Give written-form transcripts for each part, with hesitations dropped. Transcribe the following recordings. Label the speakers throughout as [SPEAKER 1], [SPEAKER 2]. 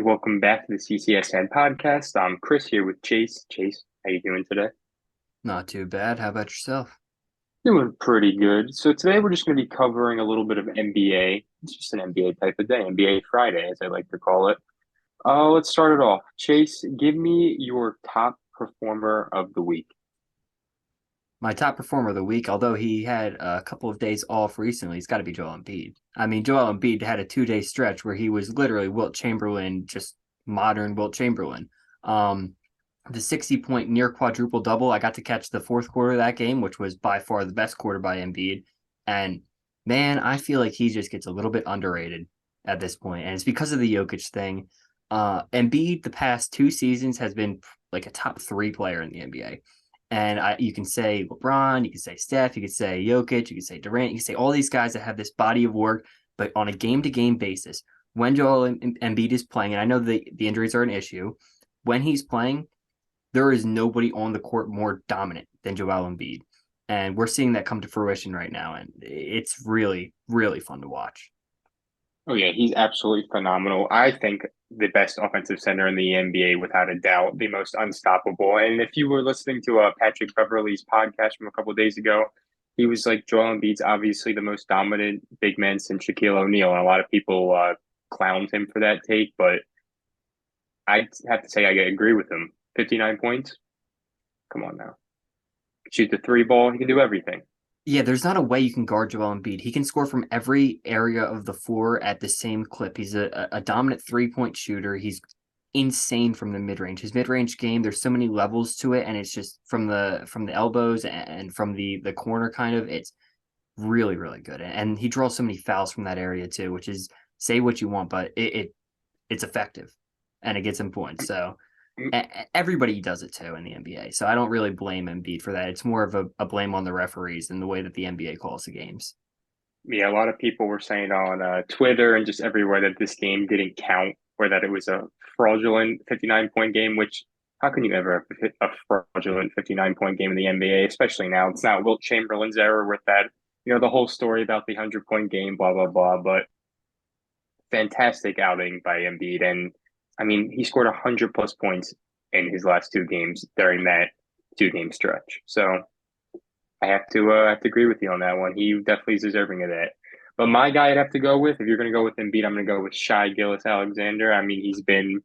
[SPEAKER 1] welcome back to the CCSN podcast. I'm Chris here with Chase. Chase, how you doing today?
[SPEAKER 2] Not too bad. How about yourself?
[SPEAKER 1] Doing pretty good. So today we're just going to be covering a little bit of NBA. It's just an NBA type of day, NBA Friday, as I like to call it. Let's start it off. Chase, give me your top performer of the week.
[SPEAKER 2] My top performer of the week, although he had a couple of days off recently, he's got to be Joel Embiid. I mean, Joel Embiid had a 2 day stretch where he was literally Wilt Chamberlain, just modern Wilt Chamberlain. Um, the 60-point near quadruple double. I got to catch the fourth quarter of that game, which was by far the best quarter by Embiid. And man, I feel like he just gets a little bit underrated at this point, and it's because of the Jokic thing. Embiid the past 2 seasons has been like a top three player in the NBA. And you can say LeBron, you can say Steph, you can say Jokic, you can say Durant, you can say all these guys that have this body of work, but on a game-to-game basis, when Joel Embiid is playing, and I know the injuries are an issue, when he's playing, there is nobody on the court more dominant than Joel Embiid. And we're seeing that come to fruition right now, and it's really, really fun to watch.
[SPEAKER 1] Oh yeah, he's absolutely phenomenal. I think the best offensive center in the NBA, without a doubt, the most unstoppable. And if you were listening to Patrick Beverley's podcast from a couple of days ago, he was like Joel Embiid's obviously the most dominant big man since Shaquille O'Neal, and a lot of people clowned him for that take. But I have to say I agree with him. 59 points. Come on now, shoot the three ball. He can do everything.
[SPEAKER 2] Yeah, there's not a way you can guard Joel Embiid. He can score from every area of the floor at the same clip. He's a dominant 3-point shooter. He's insane from the mid range. His mid range game, there's so many levels to it, and it's just from the elbows and from the corner kind of. It's really really good, and he draws so many fouls from that area too, which is say what you want, but it's effective, and it gets him points. So everybody does it too in the NBA. So I don't really blame Embiid for that. It's more of a blame on the referees and the way that the NBA calls the games.
[SPEAKER 1] Yeah, a lot of people were saying on Twitter and just everywhere that this game didn't count or that it was a fraudulent 59-point game, which how can you ever have a fraudulent 59-point game in the NBA, especially now? It's not Wilt Chamberlain's error with that, the whole story about the 100-point game, blah, blah, blah. But fantastic outing by Embiid. And I mean, he scored 100 plus points in his last two games during that 2 game stretch. So I have to agree with you on that one. He definitely is deserving of that. But my guy I'd have to go with, if you're going to go with Embiid, I'm going to go with Shai Gilgeous-Alexander. I mean, he's been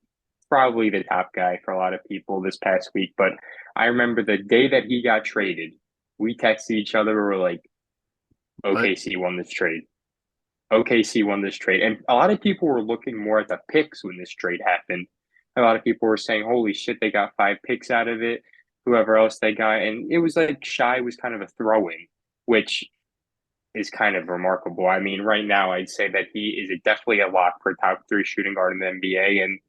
[SPEAKER 1] probably the top guy for a lot of people this past week. But I remember the day that he got traded, we texted each other. We were like,
[SPEAKER 2] But
[SPEAKER 1] OKC won this trade. OKC won this trade. And a lot of people were looking more at the picks when this trade happened. A lot of people were saying, holy shit, they got 5 picks out of it, whoever else they got. And it was like Shy was kind of a throw in, which is kind of remarkable. I mean, right now, I'd say that he is definitely a lock for top three shooting guard in the NBA. And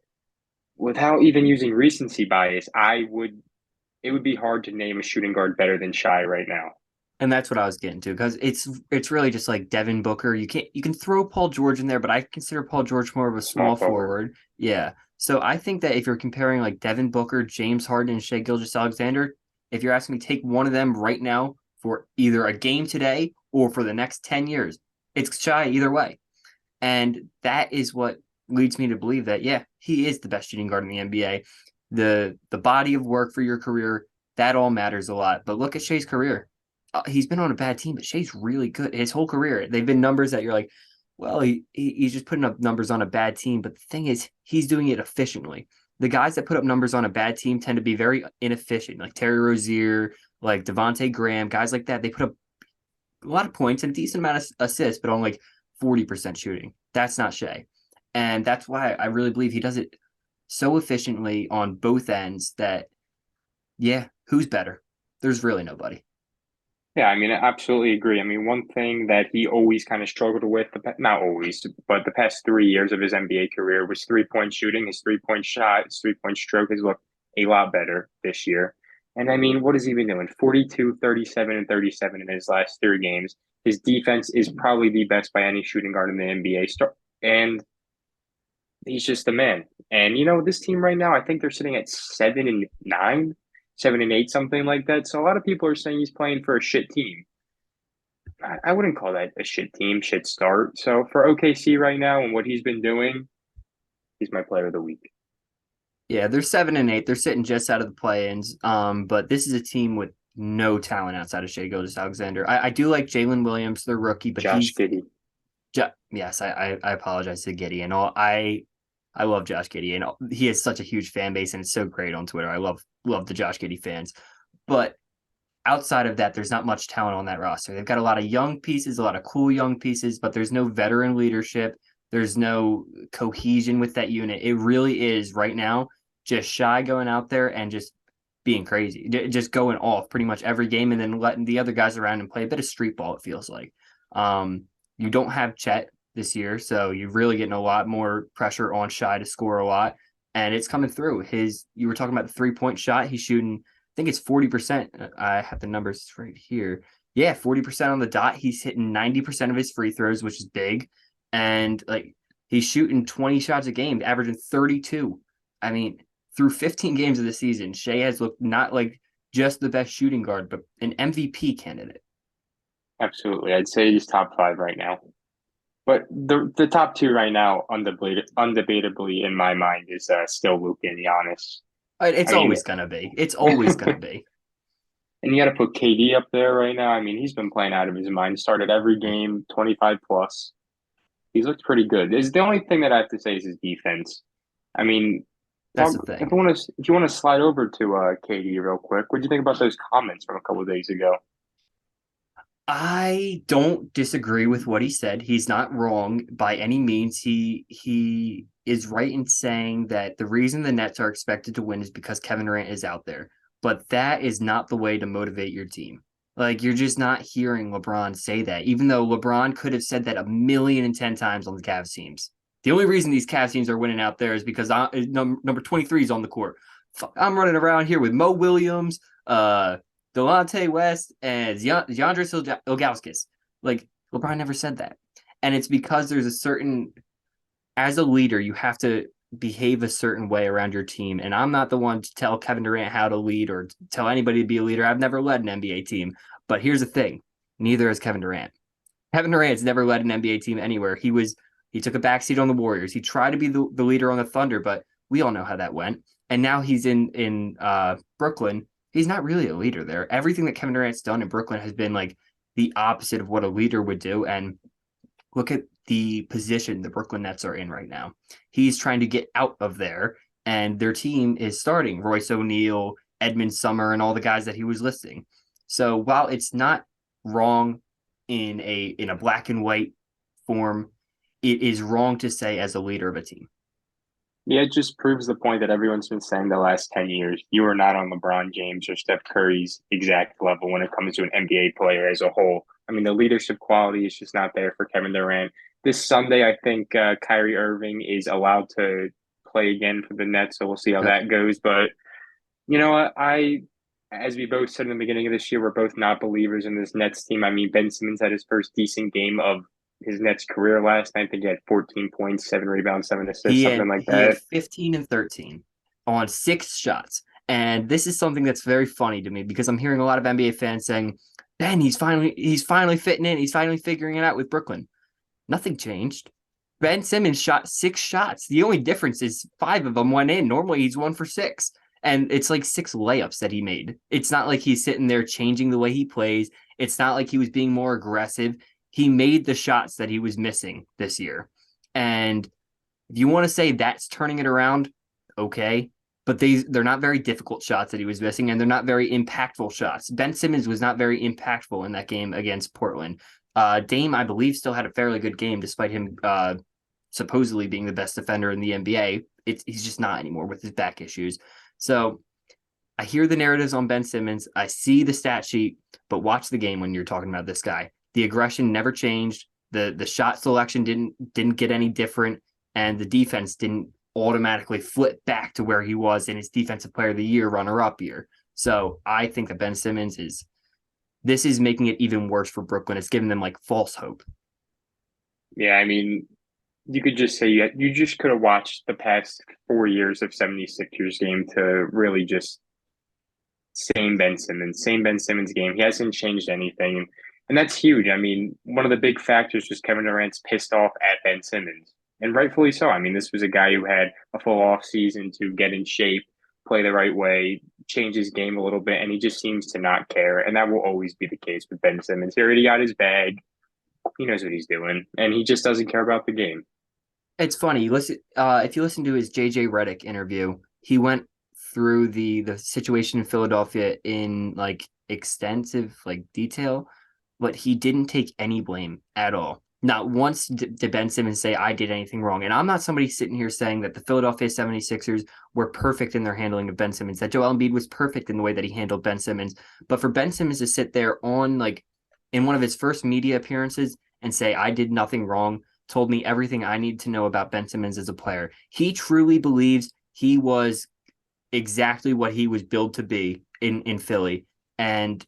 [SPEAKER 1] without even using recency bias, it would be hard to name a shooting guard better than Shy right now.
[SPEAKER 2] and that's what I was getting to because it's really just like Devin Booker. You can throw Paul George in there, but I consider Paul George more of a
[SPEAKER 1] Small
[SPEAKER 2] small
[SPEAKER 1] forward.
[SPEAKER 2] forward. Yeah. So I think that if you're comparing like Devin Booker, James Harden, and Shea Gilgeous-Alexander, if you're asking me to take one of them right now for either a game today or for the next 10 years, it's Shy either way. And that is what leads me to believe that, yeah, he is the best shooting guard in the NBA. The body of work for your career, that all matters a lot. But look at Shea's career. He's been on a bad team, but Shea's really good. His whole career, they've been numbers that you're like, well, he's just putting up numbers on a bad team. But the thing is, he's doing it efficiently. The guys that put up numbers on a bad team tend to be very inefficient, like Terry Rozier, like Devonte Graham, guys like that. They put up a lot of points and a decent amount of assists, but on like 40% shooting. That's not Shea. And that's why I really believe he does it so efficiently on both ends that, yeah, who's better? There's really nobody.
[SPEAKER 1] Yeah, I mean, I absolutely agree. I mean, one thing that he always kind of struggled with, not always, but the past 3 years of his NBA career was 3 point shooting. His 3 point shot, his 3 point stroke has looked a lot better this year. And I mean, what has he been doing? 42, 37, and 37 in his last 3 games. His defense is probably the best by any shooting guard in the NBA. And he's just a man. And this team right now, I think they're sitting at 7-9, 7-8, something like that. So a lot of people are saying he's playing for a shit team. I wouldn't call that a shit team, shit start. So for OKC right now and what he's been doing, He's my player of the week.
[SPEAKER 2] Yeah, they're 7-8. They're sitting just out of the play-ins. But this is a team with no talent outside of Shea Gilgeous-Alexander. I do like Jalen Williams, the rookie, but
[SPEAKER 1] Josh Giddey.
[SPEAKER 2] yes, I apologize to Giddy and all. I love Josh Giddy and he has such a huge fan base and it's so great on Twitter. I love the Josh Giddy fans. But outside of that, there's not much talent on that roster. They've got a lot of young pieces, a lot of cool young pieces, but there's no veteran leadership. There's no cohesion with that unit. It really is right now just Shy going out there and just being crazy, just going off pretty much every game and then letting the other guys around and play a bit of street ball, it feels like. You don't have Chet this year, so you're really getting a lot more pressure on Shy to score a lot, and it's coming through. You were talking about the 3-point shot. He's shooting, I think it's 40%. I have the numbers right here. Yeah, 40% on the dot. He's hitting 90% of his free throws, which is big. And like he's shooting 20 shots a game, averaging 32. I mean, through 15 games of the season, Shea has looked not like just the best shooting guard, but an MVP candidate.
[SPEAKER 1] Absolutely. I'd say he's top five right now. But the top two right now, undebatably in my mind, is still Luka and Giannis.
[SPEAKER 2] It's
[SPEAKER 1] I mean,
[SPEAKER 2] always gonna be. It's always gonna be.
[SPEAKER 1] and you got to put KD up there right now. I mean, he's been playing out of his mind. Started every game, 25 plus. He's looked pretty good. Is the only thing that I have to say is his defense. I mean,
[SPEAKER 2] That's the thing.
[SPEAKER 1] if you want to slide over to KD real quick, what do you think about those comments from a couple of days ago?
[SPEAKER 2] I don't disagree with what he said. He's not wrong by any means. He is right in saying that the reason the Nets are expected to win is because Kevin Durant is out there. But that is not the way to motivate your team. Like you're just not hearing LeBron say that, even though LeBron could have said that 1,010,000 times on the Cavs teams. The only reason these Cavs teams are winning out there is because number 23 is on the court. I'm running around here with Mo Williams, Delonte West and Yandris Ilgauskas. Like LeBron never said that. And it's because there's a certain, as a leader, you have to behave a certain way around your team. And I'm not the one to tell Kevin Durant how to lead or tell anybody to be a leader. I've never led an NBA team. But here's the thing, neither has Kevin Durant. Kevin Durant's never led an NBA team anywhere. He took a backseat on the Warriors. He tried to be the leader on the Thunder, but we all know how that went. And now he's in Brooklyn. He's not really a leader there. Everything that Kevin Durant's done in Brooklyn has been like the opposite of what a leader would do. And look at the position the Brooklyn Nets are in right now. He's trying to get out of there, and their team is starting Royce O'Neal, Edmund Summer, and all the guys that he was listing. So while it's not wrong in a black and white form, it is wrong to say as a leader of a team.
[SPEAKER 1] Yeah, it just proves the point that everyone's been saying the last 10 years. You are not on LeBron James or Steph Curry's exact level when it comes to an NBA player as a whole. I mean, the leadership quality is just not there for Kevin Durant. This Sunday, I think Kyrie Irving is allowed to play again for the Nets, so we'll see how
[SPEAKER 2] Yep.
[SPEAKER 1] that goes. But you know what? As we both said in the beginning of this year, we're both not believers in this Nets team. I mean, Ben Simmons had his first decent game of his Nets career last night. I think he had 14 points, 7 rebounds, 7 assists, something like
[SPEAKER 2] He had
[SPEAKER 1] that.
[SPEAKER 2] 15 and 13 on 6 shots. And this is something that's very funny to me because I'm hearing a lot of NBA fans saying, Ben, he's finally fitting in. He's finally figuring it out with Brooklyn. Nothing changed. Ben Simmons shot 6 shots. The only difference is 5 of them went in. Normally he's 1 for 6. And it's like 6 layups that he made. It's not like he's sitting there changing the way he plays. It's not like he was being more aggressive. He made the shots that he was missing this year. And if you want to say that's turning it around, okay. But they're not very difficult shots that he was missing, and they're not very impactful shots. Ben Simmons was not very impactful in that game against Portland. Dame, I believe, still had a fairly good game despite him supposedly being the best defender in the NBA. He's just not anymore with his back issues. So I hear the narratives on Ben Simmons. I see the stat sheet, but watch the game when you're talking about this guy. The aggression never changed. The shot selection didn't get any different, and the defense didn't automatically flip back to where he was in his defensive player of the year runner-up year. So I think that Ben Simmons is making it even worse for Brooklyn. It's giving them like false hope.
[SPEAKER 1] Yeah, I mean, you could just say you just could have watched the past 4 years of 76ers game to really just same Ben Simmons game. He hasn't changed anything. And that's huge. I mean, one of the big factors was Kevin Durant's pissed off at Ben Simmons. and rightfully so. I mean, this was a guy who had a full off season to get in shape, play the right way, change his game a little bit, and he just seems to not care. And that will always be the case with Ben Simmons. He already got his bag. He knows what he's doing, and he just doesn't care about the game.
[SPEAKER 2] It's funny. Listen, if you listen to his JJ Redick interview, he went through the situation in Philadelphia in like extensive like detail, but he didn't take any blame at all. Not once did Ben Simmons say I did anything wrong. And I'm not somebody sitting here saying that the Philadelphia 76ers were perfect in their handling of Ben Simmons, that Joel Embiid was perfect in the way that he handled Ben Simmons. But for Ben Simmons to sit there on like in one of his first media appearances and say I did nothing wrong, told me everything I need to know about Ben Simmons as a player. He truly believes he was exactly what he was billed to be in Philly. And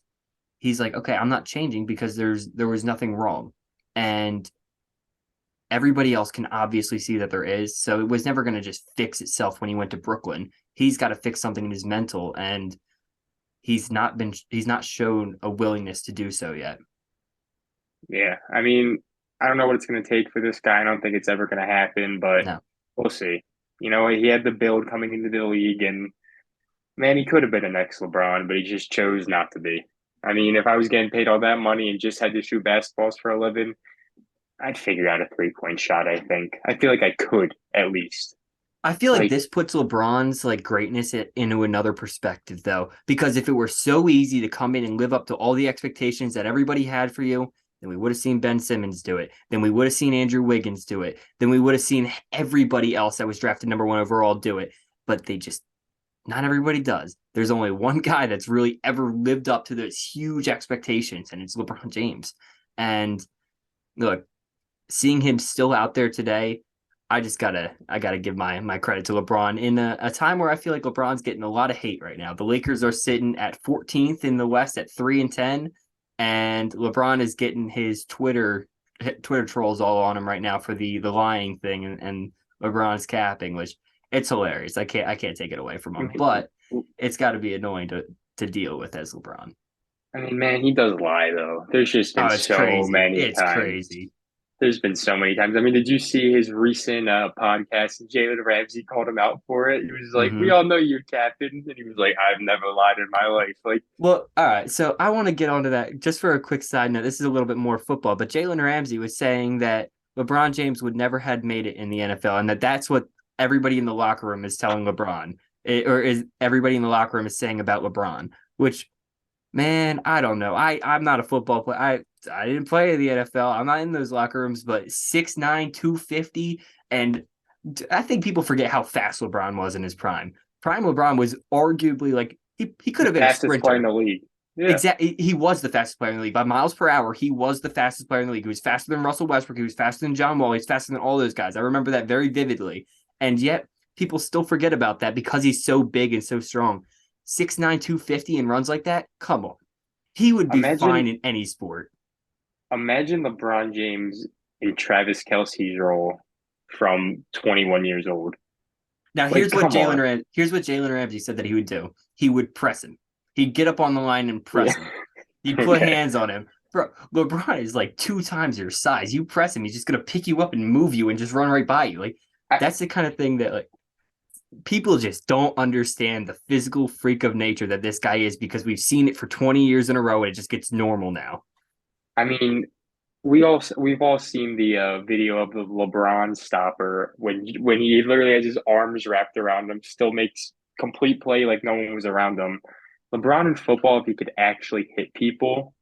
[SPEAKER 2] he's like, okay, I'm not changing because there was nothing wrong. And everybody else can obviously see that there is. So it was never going to just fix itself when he went to Brooklyn. He's got to fix something in his mental, and he's not shown a willingness to do so yet.
[SPEAKER 1] Yeah, I mean, I don't know what it's going to take for this guy. I don't think it's ever going to happen, but
[SPEAKER 2] No.
[SPEAKER 1] we'll see. You know, he had the build coming into the league, and man, he could have been the next LeBron, but he just chose not to be. I mean, if I was getting paid all that money and just had to shoot basketballs for a living, I'd figure out a 3-point shot, I think. I feel like I could at least.
[SPEAKER 2] I feel like
[SPEAKER 1] Like,
[SPEAKER 2] this puts LeBron's like greatness into another perspective though, because if it were so easy to come in and live up to all the expectations that everybody had for you, then we would have seen Ben Simmons do it. Then we would have seen Andrew Wiggins do it. Then we would have seen everybody else that was drafted number one overall do it. But they just not everybody does. There's only one guy that's really ever lived up to those huge expectations, and it's LeBron James. And look, seeing him still out there today, I gotta give my credit to LeBron in a time where I feel like LeBron's getting a lot of hate right now. The Lakers are sitting at 14th in the West at 3-10, and LeBron is getting his Twitter trolls all on him right now for the lying thing and LeBron's capping, which it's hilarious. I can't take it away from him, but it's got to be annoying to deal with as LeBron.
[SPEAKER 1] I mean, man, he does lie though. There's just been
[SPEAKER 2] Oh, it's
[SPEAKER 1] so
[SPEAKER 2] crazy.
[SPEAKER 1] many
[SPEAKER 2] It's
[SPEAKER 1] times.
[SPEAKER 2] crazy.
[SPEAKER 1] There's been so many times. I mean, did you see his recent podcast? Jalen Ramsey called him out for it. He was like, "We
[SPEAKER 2] Mm-hmm.
[SPEAKER 1] all know you're captain," and he was like, "I've never lied in my life." Like,
[SPEAKER 2] Well, all right. So I want to get onto that just for a quick side note. This is a little bit more football, but Jalen Ramsey was saying that LeBron James would never had made it in the NFL, and that's what everybody in the locker room is telling LeBron, or is everybody in the locker room is saying about LeBron. Which, man, I don't know. I'm not a football player. I didn't play in the NFL. I'm not in those locker rooms, but 6'9", 250, and I think people forget how fast LeBron was in his prime. Prime LeBron was arguably like he could
[SPEAKER 1] the
[SPEAKER 2] have been a
[SPEAKER 1] fastest player in
[SPEAKER 2] sprinter.
[SPEAKER 1] the league. Yeah,
[SPEAKER 2] Exactly. He was the fastest player in the league by miles per hour. He was the fastest player in the league. He was faster than Russell Westbrook. He was faster than John Wall. He's faster than all those guys. I remember that very vividly. And yet people still forget about that because he's so big and so strong. 6'9", 250 and runs like that. Come on. He would be fine
[SPEAKER 1] imagine,
[SPEAKER 2] in any sport.
[SPEAKER 1] imagine LeBron James in Travis Kelce's role from 21 years old.
[SPEAKER 2] Now
[SPEAKER 1] Like, come on.
[SPEAKER 2] Here's what Jalen Ramsey said that he would do. He would press him. He'd get up on the line and
[SPEAKER 1] Yeah.
[SPEAKER 2] press him. He'd put
[SPEAKER 1] Okay.
[SPEAKER 2] hands on him. Bro, LeBron is like two times your size. You press him, he's just gonna pick you up and move you and just run right by you. Like
[SPEAKER 1] I,
[SPEAKER 2] that's the kind of thing that like people just don't understand the physical freak of nature that this guy is because we've seen it for 20 years in a row and it just gets normal now.
[SPEAKER 1] I mean, we've all seen the video of the LeBron stopper when he literally has his arms wrapped around him, still makes complete play like no one was around him. LeBron in football, if he could actually hit people,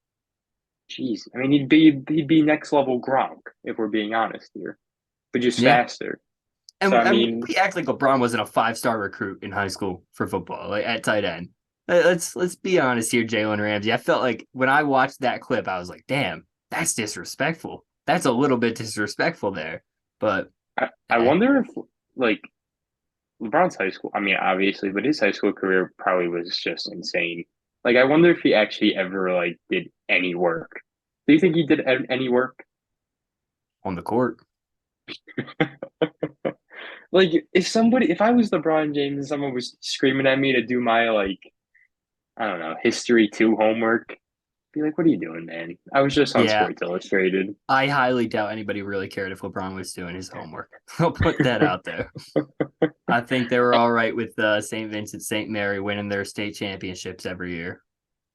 [SPEAKER 1] jeez, I mean he'd be next level Gronk if we're being honest here, but just
[SPEAKER 2] Yeah.
[SPEAKER 1] faster. So I
[SPEAKER 2] And
[SPEAKER 1] mean,
[SPEAKER 2] we act like LeBron wasn't a 5-star recruit in high school for football, like at tight end. Let's be honest here, Jalen Ramsey. I felt like when I watched that clip, I was like, damn, that's disrespectful. That's a little bit disrespectful there. But
[SPEAKER 1] I
[SPEAKER 2] eh.
[SPEAKER 1] wonder if like LeBron's high school, I mean, obviously, but his high school career probably was just insane. Like, I wonder if he actually ever like did any work. Do you think he did any work?
[SPEAKER 2] On the court.
[SPEAKER 1] Like, if I was LeBron James and someone was screaming at me to do my like, I don't know, history two homework, Be like, what are you doing, man? I was just on
[SPEAKER 2] Yeah,
[SPEAKER 1] Sports Illustrated.
[SPEAKER 2] I highly doubt anybody really cared if LeBron was doing his homework. I'll put that out there. I think they were all right with St. Vincent St. Mary winning their state championships every year.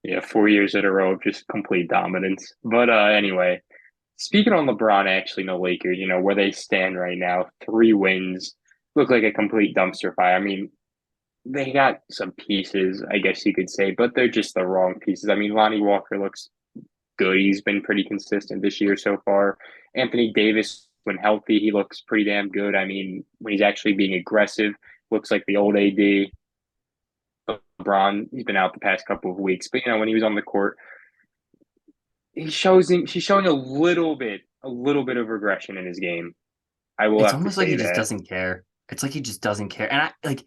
[SPEAKER 1] Yeah, 4 years in a row of just complete dominance. But anyway, speaking on LeBron, actually, no Lakers, where they stand right now, 3 wins, look like a complete dumpster fire. I mean, they got some pieces, I guess you could say, but they're just the wrong pieces. I mean, Lonnie Walker looks good. He's been pretty consistent this year so far. Anthony Davis, when healthy, he looks pretty damn good. I mean, when he's actually being aggressive, looks like the old AD. LeBron, he's been out the past couple of weeks, but when he was on the court, he's showing a little bit of regression in his game. I will
[SPEAKER 2] It's
[SPEAKER 1] have to
[SPEAKER 2] almost like he
[SPEAKER 1] say
[SPEAKER 2] just
[SPEAKER 1] that.
[SPEAKER 2] doesn't care. It's like he just doesn't care. And I like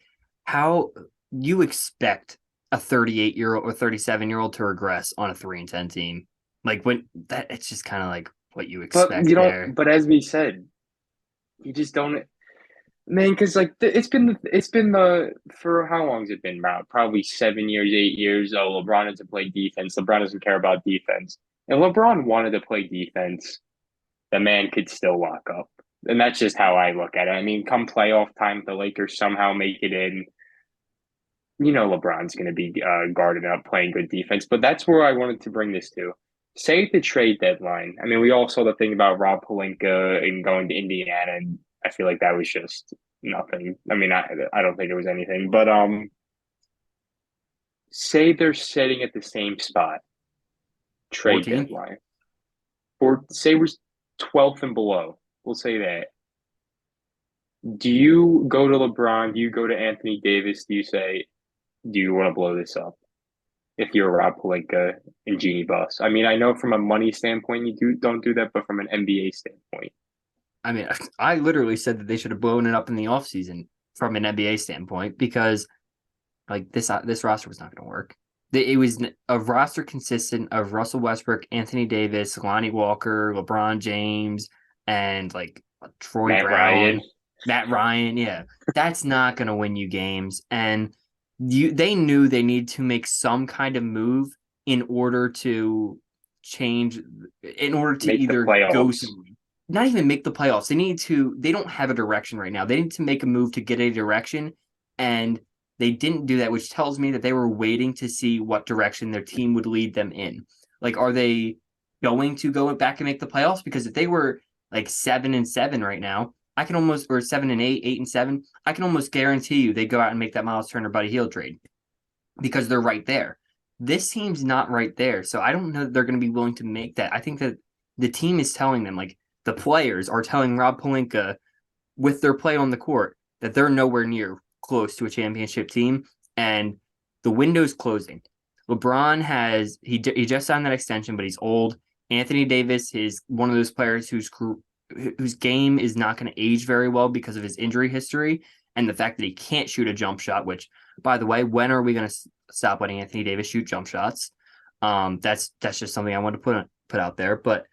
[SPEAKER 2] how you expect a 38-year-old or 37-year-old to regress on a 3-10 team. Like when that it's just kind of like what you
[SPEAKER 1] But
[SPEAKER 2] expect there.
[SPEAKER 1] but as we said, you just don't, man. Because like it's been the for how long has it been, about probably 7 years, 8 years. Oh, LeBron doesn't play defense. LeBron doesn't care about defense. If LeBron wanted to play defense, the man could still lock up. And that's just how I look at it. I mean, come playoff time, if the Lakers somehow make it in, LeBron's going to be guarded up, playing good defense. But that's where I wanted to bring this to. Say at the trade deadline. I mean, we all saw the thing about Rob Pelinka and going to Indiana, and I feel like that was just nothing. I mean, I don't think it was anything. But say they're sitting at the same spot, trade
[SPEAKER 2] 14.
[SPEAKER 1] deadline, or say we're 12th and below. We'll say that. Do you go to LeBron? Do you go to Anthony Davis? Do you say, do you want to blow this up? If you're Rob Pelinka and Jeannie Buss. I mean, I know from a money standpoint you don't do that, but from an NBA standpoint,
[SPEAKER 2] I mean, I literally said that they should have blown it up in the offseason from an NBA standpoint because like this roster was not going to work. It was a roster consistent of Russell Westbrook, Anthony Davis, Lonnie Walker, LeBron James, and like Troy
[SPEAKER 1] Matt Ryan,
[SPEAKER 2] Brown, Matt Ryan. Yeah, that's not going to win you games. And they knew they need to make some kind of move in order to change, in order to
[SPEAKER 1] make the
[SPEAKER 2] either go
[SPEAKER 1] playoffs.
[SPEAKER 2] somewhere. Not even make the playoffs. They don't have a direction right now. They need to make a move to get a direction. And they didn't do that, which tells me that they were waiting to see what direction their team would lead them in. Like, are they going to go back and make the playoffs? Because if they were like 7-7 right now, I can almost, or 7-8, 8-7, I can almost guarantee you they go out and make that Miles Turner Buddy Hield trade because they're right there. This team's not right there. So I don't know that they're going to be willing to make that. I think that the team is telling them, like the players are telling Rob Pelinka with their play on the court that they're nowhere near close to a championship team, and the window's closing. LeBron he just signed that extension, but he's old. Anthony Davis is one of those players whose game is not going to age very well because of his injury history and the fact that he can't shoot a jump shot. Which, by the way, when are we going to stop letting Anthony Davis shoot jump shots? That's just something I want to put out there. But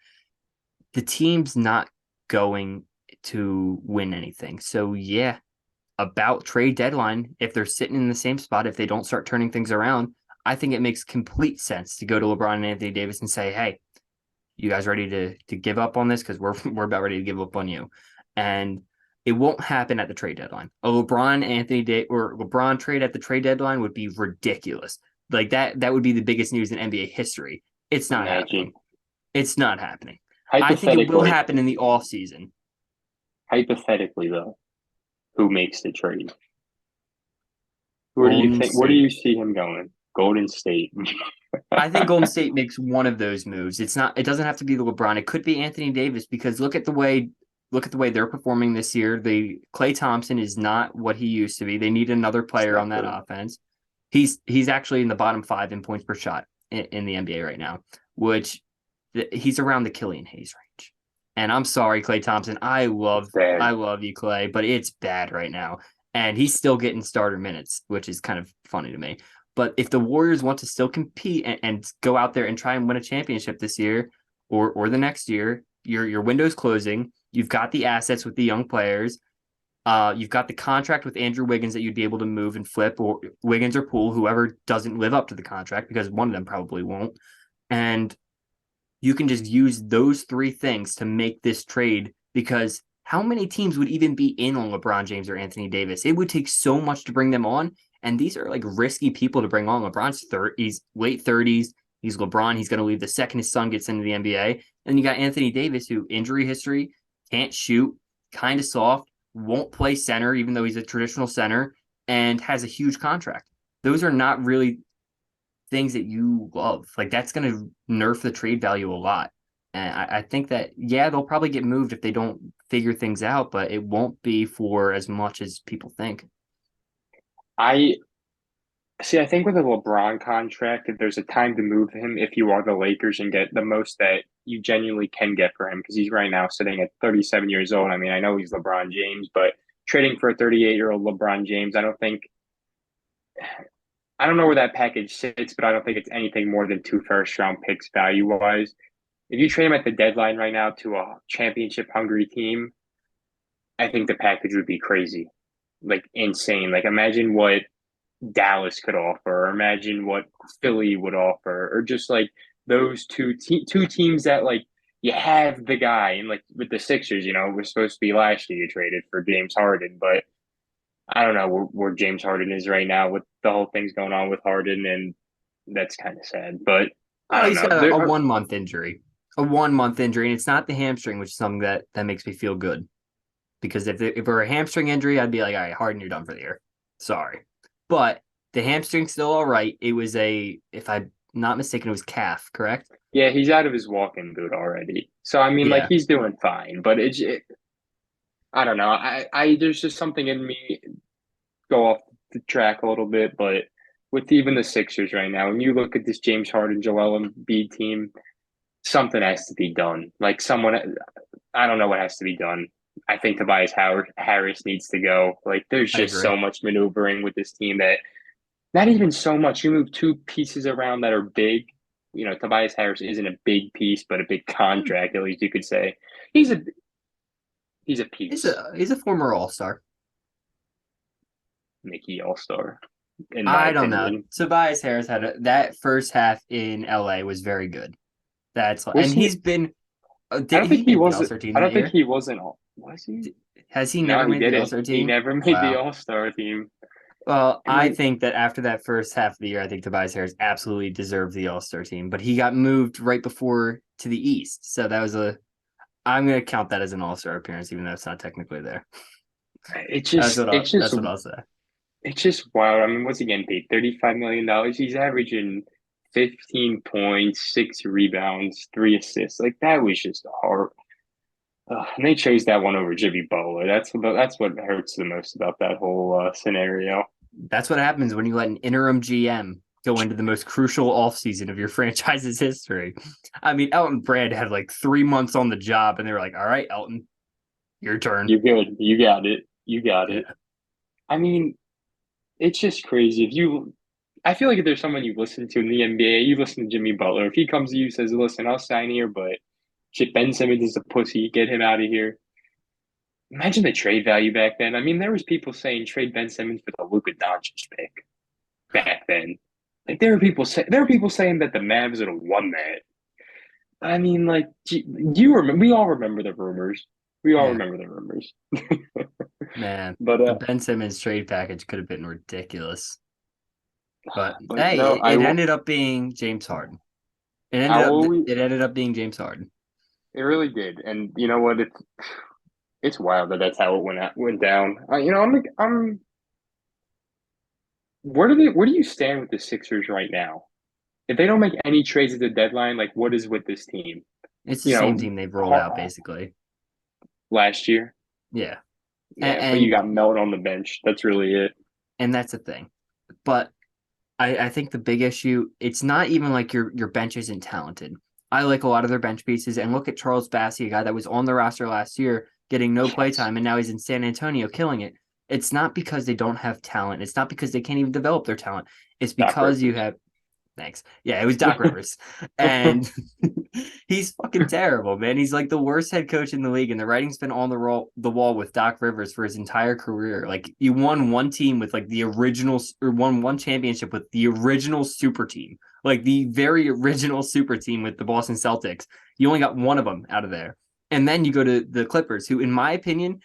[SPEAKER 2] the team's not going to win anything. So yeah, about trade deadline, if they're sitting in the same spot, if they don't start turning things around, I think it makes complete sense to go to LeBron and Anthony Davis and say, "Hey, you guys ready to give up on this? Because we're about ready to give up on you." And it won't happen at the trade deadline. A LeBron trade at the trade deadline would be ridiculous. Like that would be the biggest news in NBA history. It's not
[SPEAKER 1] Imagine.
[SPEAKER 2] happening. It's not happening. I think it will
[SPEAKER 1] Hypothetically,
[SPEAKER 2] happen in the off season.
[SPEAKER 1] hypothetically though, who makes the trade? Where do you
[SPEAKER 2] Golden
[SPEAKER 1] think? Where do
[SPEAKER 2] State.
[SPEAKER 1] you see him going? Golden State.
[SPEAKER 2] I think Golden State makes one of those moves. It doesn't have to be the LeBron. It could be Anthony Davis because look at the way they're performing this year. The Klay Thompson is not what he used to be. They need another player on that
[SPEAKER 1] Exactly.
[SPEAKER 2] offense. He's actually in the bottom 5 in points per shot in the NBA right now, which he's around the Killian Hayes range. And I'm sorry, Klay Thompson. I
[SPEAKER 1] It's
[SPEAKER 2] love
[SPEAKER 1] bad.
[SPEAKER 2] I love you, Klay, but it's bad right now. And he's still getting starter minutes, which is kind of funny to me. But if the Warriors want to still compete and go out there and try and win a championship this year or the next year, your window's closing. You've got the assets with the young players. You've got the contract with Andrew Wiggins that you'd be able to move and flip, or Wiggins or Poole, whoever doesn't live up to the contract, because one of them probably won't. And you can just use those three things to make this trade because how many teams would even be in on LeBron James or Anthony Davis? It would take so much to bring them on. And these are like risky people to bring on. LeBron's he's late 30s. He's LeBron. He's going to leave the second his son gets into the NBA. And you got Anthony Davis, who injury history, can't shoot, kind of soft, won't play center, even though he's a traditional center, and has a huge contract. Those are not really things that you love. Like that's going to nerf the trade value a lot. And I think that, yeah, they'll probably get moved if they don't figure things out, but it won't be for as much as people think.
[SPEAKER 1] I see. I think with a LeBron contract, if there's a time to move him, if you are the Lakers and get the most that you genuinely can get for him, because he's right now sitting at 37 years old. I mean, I know he's LeBron James, but trading for a 38-year-old LeBron James, I don't know where that package sits, but I don't think it's anything more than two first round picks value wise. If you trade him at the deadline right now to a championship hungry team, I think the package would be crazy, like insane. Like imagine what Dallas could offer, or imagine what Philly would offer, or just like those two teams that like you have the guy, and like with the Sixers, it was supposed to be last year you traded for James Harden, but I don't know where James Harden is right now with the whole things going on with Harden, and that's kind of sad. But I
[SPEAKER 2] Well,
[SPEAKER 1] don't
[SPEAKER 2] he's
[SPEAKER 1] know.
[SPEAKER 2] got
[SPEAKER 1] There
[SPEAKER 2] a
[SPEAKER 1] are,
[SPEAKER 2] 1 month injury, and it's not the hamstring, which is something that makes me feel good. Because if it were a hamstring injury, I'd be like, all right, Harden, you're done for the year. Sorry. But the hamstring's still all right. It was if I'm not mistaken, it was calf, correct?
[SPEAKER 1] yeah, he's out of his walking boot already. So I mean, like
[SPEAKER 2] Yeah.
[SPEAKER 1] he's doing fine, but I don't know. I there's just something in me go off the track a little bit, but with even the Sixers right now, when you look at this James Harden, Joel Embiid team, something has to be done. Like I don't know what has to be done. I think Tobias Howard Harris needs to go. Like there's
[SPEAKER 2] I
[SPEAKER 1] just
[SPEAKER 2] agree.
[SPEAKER 1] so much maneuvering with this team that not even so much. You move two pieces around that are big. Tobias Harris isn't a big piece, but a big contract, at least you could say. He's a he's a piece.
[SPEAKER 2] He's a former All-Star.
[SPEAKER 1] Mickey All Star, in my
[SPEAKER 2] I don't know.
[SPEAKER 1] opinion.
[SPEAKER 2] Tobias Harris that first half in LA was very good.
[SPEAKER 1] Was
[SPEAKER 2] And
[SPEAKER 1] he?
[SPEAKER 2] he's been
[SPEAKER 1] I don't think
[SPEAKER 2] he
[SPEAKER 1] he
[SPEAKER 2] made the
[SPEAKER 1] was.
[SPEAKER 2] All-Star team
[SPEAKER 1] I
[SPEAKER 2] that
[SPEAKER 1] don't think
[SPEAKER 2] year.
[SPEAKER 1] he wasn't. Was he?
[SPEAKER 2] Has he
[SPEAKER 1] No,
[SPEAKER 2] never
[SPEAKER 1] he
[SPEAKER 2] made the
[SPEAKER 1] didn't.
[SPEAKER 2] All-Star
[SPEAKER 1] He
[SPEAKER 2] team?
[SPEAKER 1] never made the
[SPEAKER 2] Wow.
[SPEAKER 1] All Star team.
[SPEAKER 2] Well,
[SPEAKER 1] And
[SPEAKER 2] I
[SPEAKER 1] then
[SPEAKER 2] think that after that first half of the year, I think Tobias Harris absolutely deserved the All-Star team, but he got moved right before to the East. So that was I'm going to count that as an All-Star appearance, even though it's not technically there.
[SPEAKER 1] it's just, it's just,
[SPEAKER 2] That's what I'll say.
[SPEAKER 1] it's just wild. I mean, what's he getting paid? $35 million. He's averaging 15 points, 6 rebounds, 3 assists. Like that was just hard. And they chose that one over Jimmy Butler. That's what hurts the most about that whole scenario.
[SPEAKER 2] That's what happens when you let an interim GM go into the most crucial offseason of your franchise's history. I mean, Elton Brand had like 3 months on the job, and they were like, all right, Elton, your turn.
[SPEAKER 1] You're good. You got it. You got it.
[SPEAKER 2] Yeah.
[SPEAKER 1] I mean, it's just crazy. I feel like if there's someone you listen to in the NBA, you listen to Jimmy Butler. If he comes to you and says, "Listen, I'll sign here, but shit, Ben Simmons is a pussy. Get him out of here." Imagine the trade value back then. I mean, there was people saying trade Ben Simmons for the Luka Doncic pick back then. Like there were people saying that the Mavs would have won that. I mean, like, you remember? We all remember the rumors. We all
[SPEAKER 2] Yeah.
[SPEAKER 1] remember the rumors.
[SPEAKER 2] Man,
[SPEAKER 1] But
[SPEAKER 2] the Ben Simmons trade package could have been ridiculous. But
[SPEAKER 1] but
[SPEAKER 2] hey,
[SPEAKER 1] no,
[SPEAKER 2] it ended up being James Harden.
[SPEAKER 1] I will always.
[SPEAKER 2] It ended up being James Harden.
[SPEAKER 1] It really did, and you know what? It's wild that that's how it went down. I'm. Where do you stand with the Sixers right now? If they don't make any trades at the deadline, like what is with this team?
[SPEAKER 2] It's the
[SPEAKER 1] You
[SPEAKER 2] same
[SPEAKER 1] know,
[SPEAKER 2] team they've rolled out basically.
[SPEAKER 1] last year,
[SPEAKER 2] Yeah.
[SPEAKER 1] yeah, but you
[SPEAKER 2] And
[SPEAKER 1] got Melt on the bench. That's really it.
[SPEAKER 2] that's the thing. But I think the big issue, it's not even like your bench isn't talented. I like a lot of their bench pieces, and look at Charles Bassey, a guy that was on the roster last year, getting no play
[SPEAKER 1] Yes,
[SPEAKER 2] time, and now he's in San Antonio killing it. It's not because they don't have talent. It's not because they can't even develop their talent. It's
[SPEAKER 1] Doc
[SPEAKER 2] because you
[SPEAKER 1] Rivers.
[SPEAKER 2] have Thanks. Yeah, it was Doc Rivers. And he's fucking terrible, man. He's like the worst head coach in the league, and the writing's been on the wall with Doc Rivers for his entire career. Like you won one team with like the original, or won one championship with the original super team, like the very original super team with the Boston Celtics. You only got one of them out of there. And then you go to the Clippers, who, in my opinion,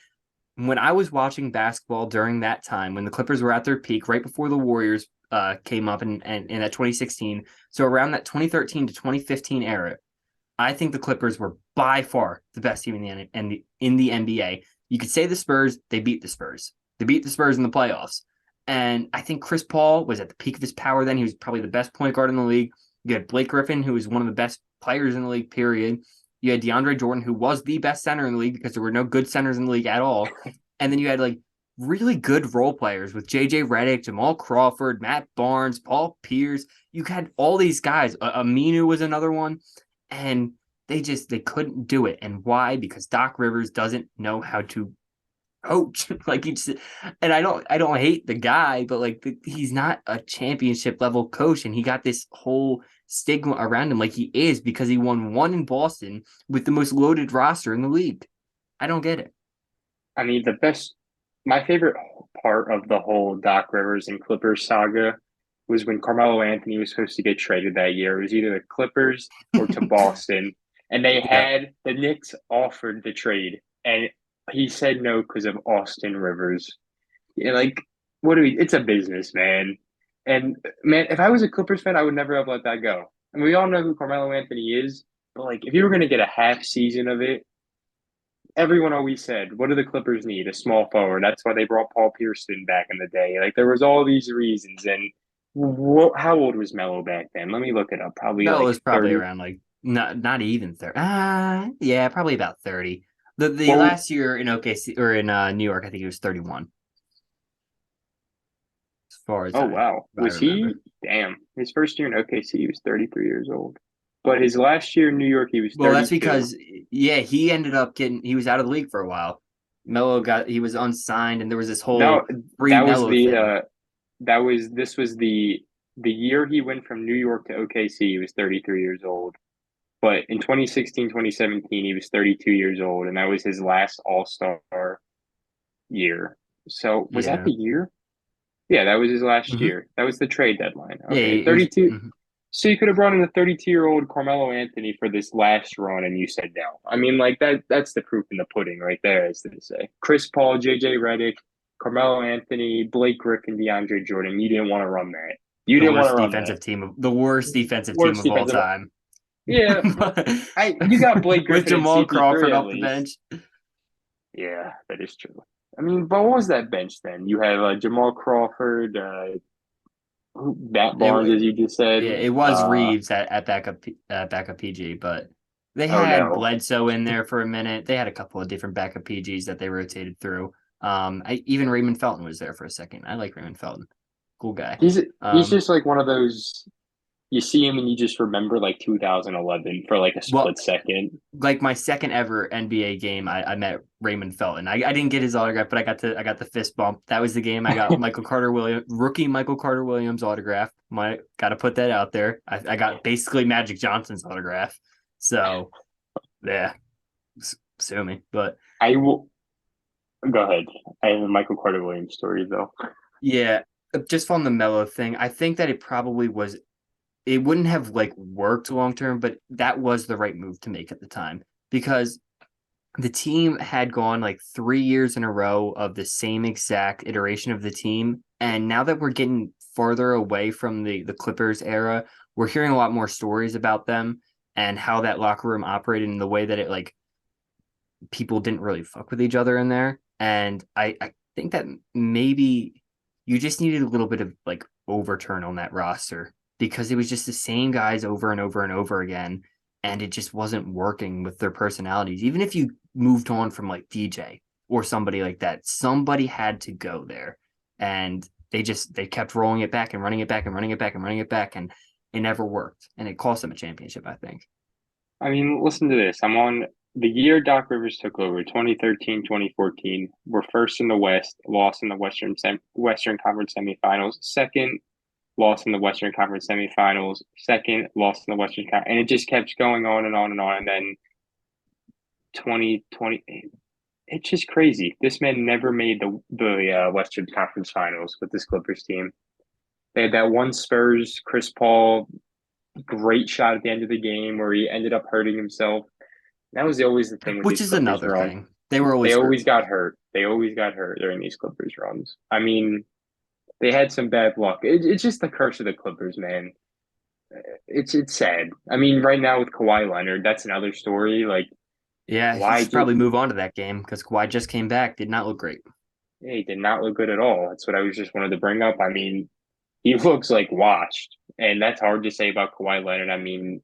[SPEAKER 2] when I was watching basketball during that time, when the Clippers were at their peak, right before the Warriors came up in that 2016, so around that 2013 to 2015 era, I think the Clippers were by far the best team in the NBA. You could say the Spurs, they beat the Spurs. They beat the Spurs in the playoffs. And I think Chris Paul was at the peak of his power then. He was probably the best point guard in the league. You had Blake Griffin, who was one of the best players in the league, period. You had DeAndre Jordan, who was the best center in the league because there were no good centers in the league at all. And then you had like really good role players with JJ Redick, Jamal Crawford, Matt Barnes, Paul Pierce. You had all these guys. Aminu was another one. And they couldn't do it. And why? Because Doc Rivers doesn't know how to coach. Like he just, and I don't hate the guy, but like he's not a championship level coach, and he got this whole stigma around him like he is because he won one in Boston with the most loaded roster in the league. I don't get it.
[SPEAKER 1] I mean, my favorite part of the whole Doc Rivers and Clippers saga was when Carmelo Anthony was supposed to get traded that year. It was either the Clippers or to Boston, and they
[SPEAKER 2] Yep.
[SPEAKER 1] had the Knicks offered the trade, and he said no because of Austin Rivers. Yeah, like, what do we? It's a business, man. And man, if I was a Clippers fan, I would never have let that go. And we all know who Carmelo Anthony is, but like, if you were going to get a half season of it, everyone always said, "What do the Clippers need? A small forward." That's why they brought Paul Pierceton back in the day. Like, there was all these reasons. And how old was Melo back then? Let me look it up. Probably
[SPEAKER 2] Melo
[SPEAKER 1] like
[SPEAKER 2] was probably
[SPEAKER 1] 30.
[SPEAKER 2] around like not even 30. Yeah, probably about 30. The
[SPEAKER 1] Well,
[SPEAKER 2] last year in OKC or in New York, I think he was 31, as far as
[SPEAKER 1] oh
[SPEAKER 2] I
[SPEAKER 1] wow,
[SPEAKER 2] I
[SPEAKER 1] was he?
[SPEAKER 2] remember.
[SPEAKER 1] Damn, his first year in OKC, he was 33 years old. But his last year in New York, he was
[SPEAKER 2] Well, that's
[SPEAKER 1] 32.
[SPEAKER 2] because yeah, he ended up getting he was out of the league for a while. Melo got he was unsigned, and there was this
[SPEAKER 1] No,
[SPEAKER 2] whole free
[SPEAKER 1] that was
[SPEAKER 2] Melo
[SPEAKER 1] the
[SPEAKER 2] thing.
[SPEAKER 1] that was this was the year he went from New York to OKC. He was 33 years old. But in 2016, 2017, he was 32 years old, and that was his last All-Star year. So was that
[SPEAKER 2] Yeah,
[SPEAKER 1] the year? Yeah, that was his last
[SPEAKER 2] hmm
[SPEAKER 1] year. That was the trade deadline.
[SPEAKER 2] yeah,
[SPEAKER 1] Okay,
[SPEAKER 2] it was.
[SPEAKER 1] 32. So you could have brought in a 32-year-old Carmelo Anthony for this last run, and you said no. I mean, like that's the proof in the pudding right there, as they say. Chris Paul, JJ Redick, Carmelo Anthony, Blake Griffin, DeAndre Jordan. You didn't want to run that. You
[SPEAKER 2] The
[SPEAKER 1] didn't want
[SPEAKER 2] worst
[SPEAKER 1] to run that.
[SPEAKER 2] defensive team of the worst defensive team
[SPEAKER 1] Worst
[SPEAKER 2] of all
[SPEAKER 1] defensive.
[SPEAKER 2] time.
[SPEAKER 1] Yeah, I you got Blake
[SPEAKER 2] With
[SPEAKER 1] Griffin and
[SPEAKER 2] Jamal
[SPEAKER 1] CP3
[SPEAKER 2] Crawford
[SPEAKER 1] at
[SPEAKER 2] off the
[SPEAKER 1] least.
[SPEAKER 2] bench.
[SPEAKER 1] Yeah, that is true. I mean, but what was that bench then? You have Jamal Crawford, Matt Barnes, as
[SPEAKER 2] It
[SPEAKER 1] you just said.
[SPEAKER 2] Yeah, it was Reeves at backup PG, but they
[SPEAKER 1] Oh
[SPEAKER 2] had
[SPEAKER 1] no,
[SPEAKER 2] Bledsoe in there for a minute. They had a couple of different backup PGs that they rotated through. Even Raymond Felton was there for a second. I like Raymond Felton, cool guy.
[SPEAKER 1] he's
[SPEAKER 2] Um,
[SPEAKER 1] just like one of those. You see him and you just remember like 2011 for like a
[SPEAKER 2] well,
[SPEAKER 1] split second.
[SPEAKER 2] like my second ever NBA game, I met Raymond Felton. I didn't get his autograph, but I got the fist bump. That was the game I got rookie Michael Carter Williams autograph. My got to put that out there. I got basically Magic Johnson's autograph. So yeah, sue me. But
[SPEAKER 1] I will go ahead. I have a Michael Carter Williams story though.
[SPEAKER 2] yeah, just on the Mello thing, I think that it wouldn't have like worked long term, but that was the right move to make at the time because the team had gone like 3 years in a row of the same exact iteration of the team. And now that we're getting farther away from the Clippers era, we're hearing a lot more stories about them and how that locker room operated in the way that it like people didn't really fuck with each other in there. And I think that maybe you just needed a little bit of like overturn on that roster because it was just the same guys over and over and over again. And it just wasn't working with their personalities. Even if you moved on from like DJ or somebody like that, somebody had to go there. And they kept rolling it back and running it back and running it back and running it back. And it never worked. And it cost them a championship, I think.
[SPEAKER 1] I mean, listen to this. I'm on the year Doc Rivers took over, 2013, 2014. We're first in the West, lost in the Western Conference semifinals. Second lost in the Western Conference semifinals, second, lost in the Western Conference, and it just kept going on and on and on. And then 2020, it's just crazy. This man never made the Western Conference Finals with this Clippers team. They had that one Spurs Chris Paul great shot at the end of the game where he ended up hurting himself. That was always the thing with
[SPEAKER 2] which
[SPEAKER 1] these
[SPEAKER 2] is
[SPEAKER 1] Clippers
[SPEAKER 2] another
[SPEAKER 1] run.
[SPEAKER 2] thing. They were
[SPEAKER 1] They
[SPEAKER 2] always hurt.
[SPEAKER 1] always got hurt. They always got hurt during these Clippers runs. I mean, they had some bad luck. It's just the curse of the Clippers, man. It's sad. I mean, right now with Kawhi Leonard, that's another story. Like
[SPEAKER 2] Yeah, he
[SPEAKER 1] Kawhi
[SPEAKER 2] should
[SPEAKER 1] just
[SPEAKER 2] probably move on to that game because Kawhi just came back. Did not look great.
[SPEAKER 1] he did not look good at all. That's what I was just wanted to bring up. I mean, he looks like washed, and that's hard to say about Kawhi Leonard. I mean,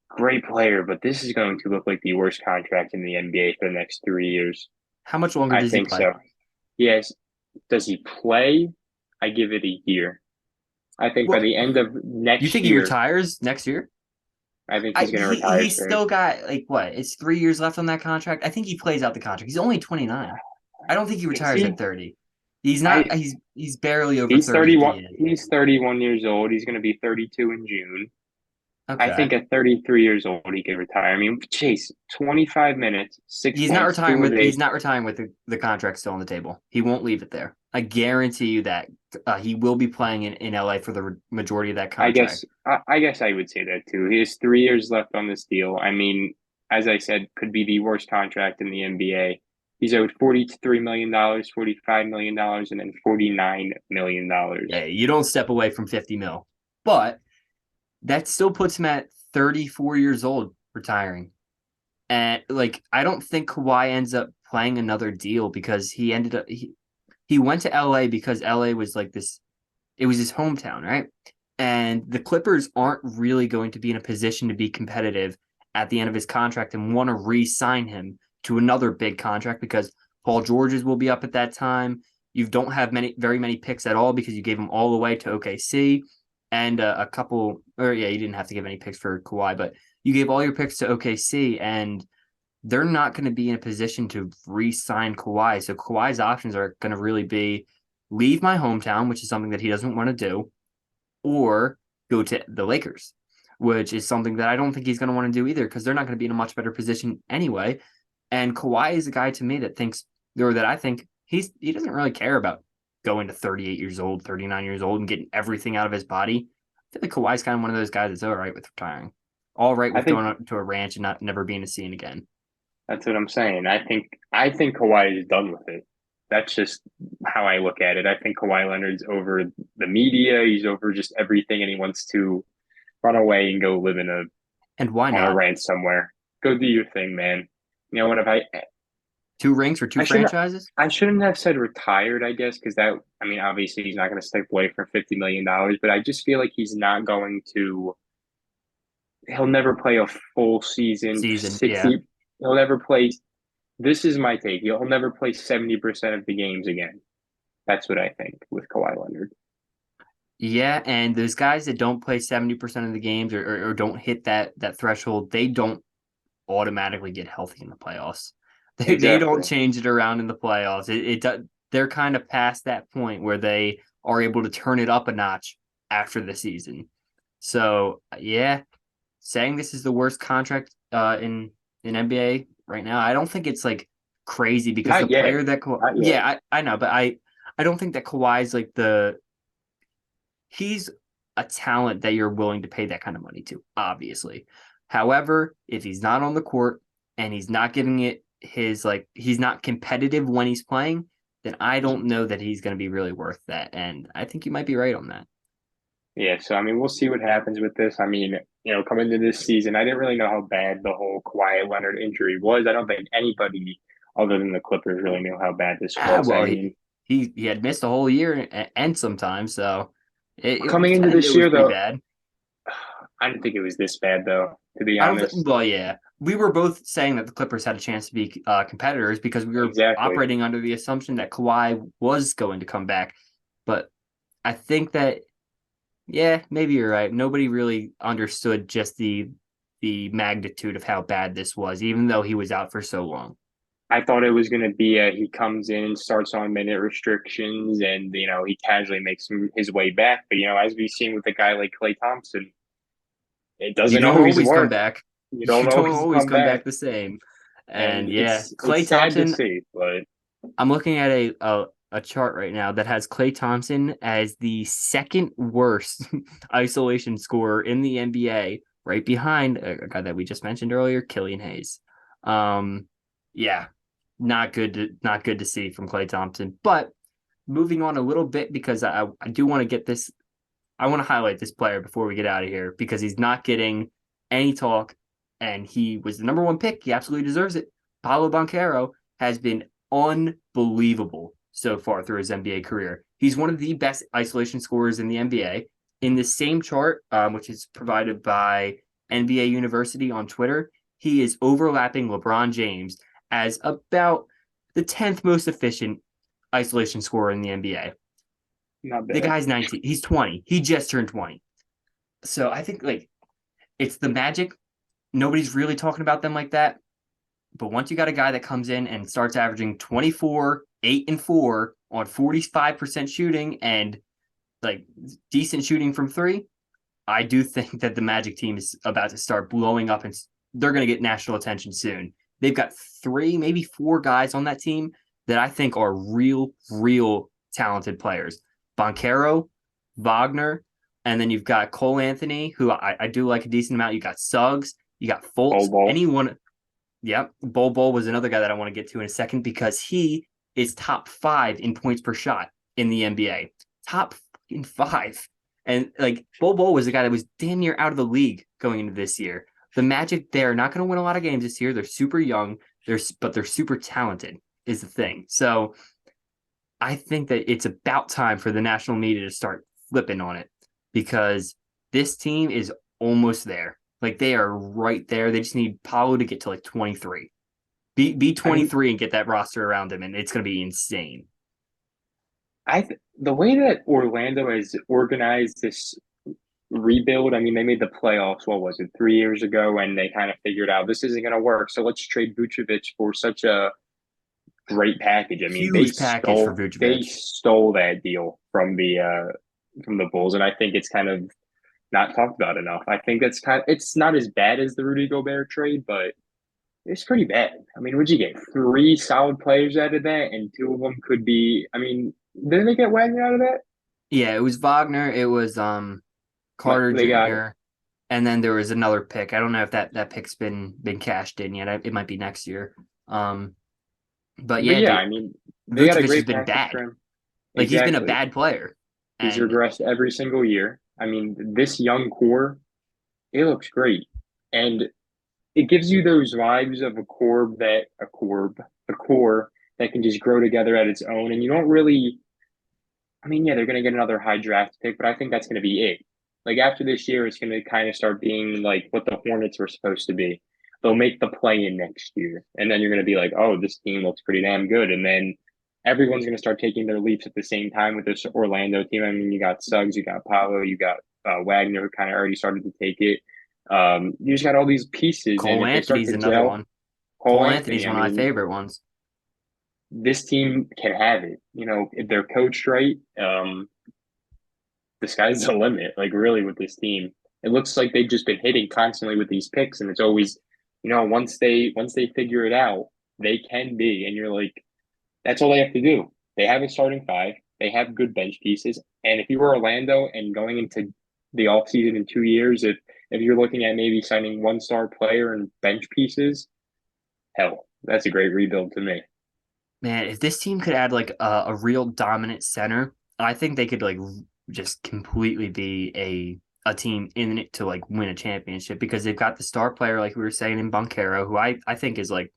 [SPEAKER 1] great player, but this is going to look like the worst contract in the NBA for the next 3 years.
[SPEAKER 2] How much longer
[SPEAKER 1] I
[SPEAKER 2] does he
[SPEAKER 1] think
[SPEAKER 2] play?
[SPEAKER 1] so. Yes. Does he play? I give it a year. I think by
[SPEAKER 2] Well,
[SPEAKER 1] the end of
[SPEAKER 2] you
[SPEAKER 1] next
[SPEAKER 2] think he
[SPEAKER 1] year,
[SPEAKER 2] retires next year?
[SPEAKER 1] I think he's going to retire
[SPEAKER 2] He's
[SPEAKER 1] soon.
[SPEAKER 2] still got like what? It's 3 years left on that contract. I think he plays out the contract. He's only 29. I don't think he
[SPEAKER 1] Is
[SPEAKER 2] retires at
[SPEAKER 1] he?
[SPEAKER 2] 30. He's not.
[SPEAKER 1] I
[SPEAKER 2] He's barely over
[SPEAKER 1] He's
[SPEAKER 2] 30 if he
[SPEAKER 1] 31.
[SPEAKER 2] is.
[SPEAKER 1] He's 31 years old. He's going to be 32 in June. I
[SPEAKER 2] Okay.
[SPEAKER 1] think at 33 years old he could retire. I mean, Chase, 25 minutes, six
[SPEAKER 2] He's not
[SPEAKER 1] points,
[SPEAKER 2] retiring
[SPEAKER 1] two of
[SPEAKER 2] with
[SPEAKER 1] eight.
[SPEAKER 2] he's not retiring with the contract still on the table. He won't leave it there. I guarantee you that he will be playing in LA for the majority of that contract.
[SPEAKER 1] I guess I would say that too. He has 3 years left on this deal. I mean, as I said, could be the worst contract in the NBA. He's owed $43 million, $45 million, and then $49 million.
[SPEAKER 2] Yeah, you don't step away from 50 mil. But that still puts him at 34 years old retiring. And like I don't think Kawhi ends up playing another deal because he went to LA because LA was like this, it was his hometown, right? And the Clippers aren't really going to be in a position to be competitive at the end of his contract and want to re-sign him to another big contract because Paul George's will be up at that time. You don't have very many picks at all because you gave them all away to OKC and a couple, or yeah, you didn't have to give any picks for Kawhi, but you gave all your picks to OKC and they're not going to be in a position to re-sign Kawhi. So Kawhi's options are going to really be leave my hometown, which is something that he doesn't want to do, or go to the Lakers, which is something that I don't think he's going to want to do either because they're not going to be in a much better position anyway. And Kawhi is a guy to me that thinks, or that I think he doesn't really care about going to 38 years old, 39 years old, and getting everything out of his body. I feel like Kawhi's kind of one of those guys that's all right with retiring, all right
[SPEAKER 1] I
[SPEAKER 2] with
[SPEAKER 1] think
[SPEAKER 2] going up to a ranch and not never being seen again.
[SPEAKER 1] that's what I'm saying. I think Kawhi is done with it. That's just how I look at it. I think Kawhi Leonard's over the media. He's over just everything, and he wants to run away and go live in a
[SPEAKER 2] And why
[SPEAKER 1] on a
[SPEAKER 2] not?
[SPEAKER 1] ranch somewhere. Go do your thing, man. You know what? If I
[SPEAKER 2] 2 rings for two
[SPEAKER 1] I shouldn't
[SPEAKER 2] franchises?
[SPEAKER 1] I shouldn't have said retired, I guess, because that I mean obviously he's not going to step away for $50 million, but I just feel like he's not going to. He'll never play a full season,
[SPEAKER 2] Season, yeah.
[SPEAKER 1] 60. He'll never play. This is my take. He'll never play 70% of the games again. That's what I think with Kawhi Leonard.
[SPEAKER 2] Yeah, and those guys that don't play 70% of the games or don't hit that threshold, they don't automatically get healthy in the playoffs. They don't
[SPEAKER 1] Exactly.
[SPEAKER 2] change it around in the playoffs. They're kind of past that point where they are able to turn it up a notch after the season. So yeah, saying this is the worst contract in NBA right now, I don't think it's like crazy because the
[SPEAKER 1] Not yet.
[SPEAKER 2] player that
[SPEAKER 1] Not yet.
[SPEAKER 2] yeah, I know, but I don't think that Kawhi's like he's a talent that you're willing to pay that kind of money to, obviously. However, if he's not on the court and he's not giving it his like he's not competitive when he's playing, then I don't know that he's going to be really worth that. And I think you might be right on that.
[SPEAKER 1] Yeah, so I mean, we'll see what happens with this. I mean, coming into this season, I didn't really know how bad the whole Kawhi Leonard injury was. I don't think anybody other than the Clippers really knew how bad this was. I
[SPEAKER 2] Well,
[SPEAKER 1] mean,
[SPEAKER 2] he had missed a whole year and sometimes, so it
[SPEAKER 1] coming into
[SPEAKER 2] kind
[SPEAKER 1] this
[SPEAKER 2] it was
[SPEAKER 1] year,
[SPEAKER 2] pretty
[SPEAKER 1] though,
[SPEAKER 2] bad.
[SPEAKER 1] I didn't think it was this bad, though, to be
[SPEAKER 2] I don't think.
[SPEAKER 1] honest.
[SPEAKER 2] Well, yeah, we were both saying that the Clippers had a chance to be competitors because we were
[SPEAKER 1] Exactly.
[SPEAKER 2] operating under the assumption that Kawhi was going to come back. But I think that yeah, maybe you're right. Nobody really understood just the magnitude of how bad this was, even though he was out for so long.
[SPEAKER 1] I thought it was going to be he comes in and starts on minute restrictions and, he casually makes his way back. But, as we've seen with a guy like Clay Thompson, it
[SPEAKER 2] You
[SPEAKER 1] doesn't
[SPEAKER 2] don't
[SPEAKER 1] always
[SPEAKER 2] always come
[SPEAKER 1] work.
[SPEAKER 2] back.
[SPEAKER 1] You
[SPEAKER 2] You
[SPEAKER 1] don't
[SPEAKER 2] don't
[SPEAKER 1] always
[SPEAKER 2] always
[SPEAKER 1] come
[SPEAKER 2] come
[SPEAKER 1] back.
[SPEAKER 2] back the same. And
[SPEAKER 1] And
[SPEAKER 2] yeah,
[SPEAKER 1] it's
[SPEAKER 2] Clay
[SPEAKER 1] sad to
[SPEAKER 2] Thompson,
[SPEAKER 1] see, but
[SPEAKER 2] I'm looking at a chart right now that has Clay Thompson as the second worst isolation scorer in the NBA, right behind a guy that we just mentioned earlier, Killian Hayes. Um, yeah, not good to see from Clay Thompson. But moving on a little bit because I do want to get this. I want to highlight this player before we get out of here because he's not getting any talk, and he was the number one pick. He absolutely deserves it. Paolo Banchero has been unbelievable so far through his NBA career. He's one of the best isolation scorers in the NBA. In the same chart, which is provided by NBA University on Twitter, he is overlapping LeBron James as about the 10th most efficient isolation scorer in the NBA.
[SPEAKER 1] not
[SPEAKER 2] The
[SPEAKER 1] bad.
[SPEAKER 2] guy's 19. He's 20. He just turned 20. So I think like it's the Magic. Nobody's really talking about them like that. But once you got a guy that comes in and starts averaging 24, 8 and 4 on 45% shooting and like decent shooting from three, I do think that the Magic team is about to start blowing up and they're going to get national attention soon. They've got three, maybe four guys on that team that I think are real talented players. Boncaro, Wagner, and then you've got Cole Anthony, who I do like a decent amount. You got Suggs, you got Fultz,
[SPEAKER 1] Bol.
[SPEAKER 2] anyone. Yep. Bol was another guy that I want to get to in a second because he is top five in points per shot in the NBA. Top fucking five. And like Bol was a guy that was damn near out of the league going into this year. The Magic, they're not going to win a lot of games this year. They're super young, but they're super talented, is the thing. So I think that it's about time for the national media to start flipping on it because this team is almost there. Like they are right there. They just need Paulo to get to like 23. Be
[SPEAKER 1] I mean,
[SPEAKER 2] 23 and get that roster around him, and it's going to be insane.
[SPEAKER 1] the way that Orlando has organized this rebuild. I mean, they made the playoffs. What was it, 3 years ago? And they kind of figured out this isn't going to work. So let's trade Vucevic for such a great package. I mean,
[SPEAKER 2] Huge package for
[SPEAKER 1] they
[SPEAKER 2] Vucevic.
[SPEAKER 1] stole that deal from the Bulls, and I think it's kind of not talked about enough. I think it's not as bad as the Rudy Gobert trade, but it's pretty bad. I mean, would you get three solid players out of that, and two of them could be? I mean, didn't they get Wagner out of that?
[SPEAKER 2] Yeah, it was Wagner. It was
[SPEAKER 1] But
[SPEAKER 2] Carter
[SPEAKER 1] they got
[SPEAKER 2] Jr. And then there was another pick. I don't know if that pick's been cashed in yet. It might be next year. Um, but
[SPEAKER 1] But
[SPEAKER 2] yeah,
[SPEAKER 1] yeah,
[SPEAKER 2] dude,
[SPEAKER 1] I mean, they got a
[SPEAKER 2] Vucevic has
[SPEAKER 1] great
[SPEAKER 2] been
[SPEAKER 1] package for
[SPEAKER 2] bad.
[SPEAKER 1] him.
[SPEAKER 2] Like he's been a
[SPEAKER 1] Exactly.
[SPEAKER 2] bad player,
[SPEAKER 1] He's
[SPEAKER 2] and
[SPEAKER 1] regressed every single year. I mean, this young core, it looks great. And it gives you those vibes of a core that can just grow together at its own. And you don't really, I mean, yeah, they're going to get another high draft pick, but I think that's going to be it. Like after this year, it's going to kind of start being like what the Hornets were supposed to be. They'll make the play in next year. And then you're going to be like, oh, this team looks pretty damn good. And then everyone's going to start taking their leaps at the same time with this Orlando team. I mean, you got Suggs, you got Paolo, you got Wagner, who kind of already started to take it. You just got all these pieces. And
[SPEAKER 2] Cole
[SPEAKER 1] if they start
[SPEAKER 2] Anthony's
[SPEAKER 1] to
[SPEAKER 2] another
[SPEAKER 1] gel,
[SPEAKER 2] one.
[SPEAKER 1] Cole
[SPEAKER 2] Cole Anthony's
[SPEAKER 1] Anthony, I
[SPEAKER 2] one of my
[SPEAKER 1] mean,
[SPEAKER 2] favorite ones.
[SPEAKER 1] this team can have it. If they're coached right, the sky's the limit. Like really, with this team, it looks like they've just been hitting constantly with these picks, and it's always, once they figure it out, they can be. And you're like, that's all they have to do. They have a starting five. They have good bench pieces. And if you were Orlando and going into the offseason in 2 years, if you're looking at maybe signing one star player and bench pieces, hell, that's a great rebuild to me.
[SPEAKER 2] Man, if this team could add like a real dominant center, I think they could like just completely be a team in it to like win a championship because they've got the star player like we were saying in Bunkero, who I think is like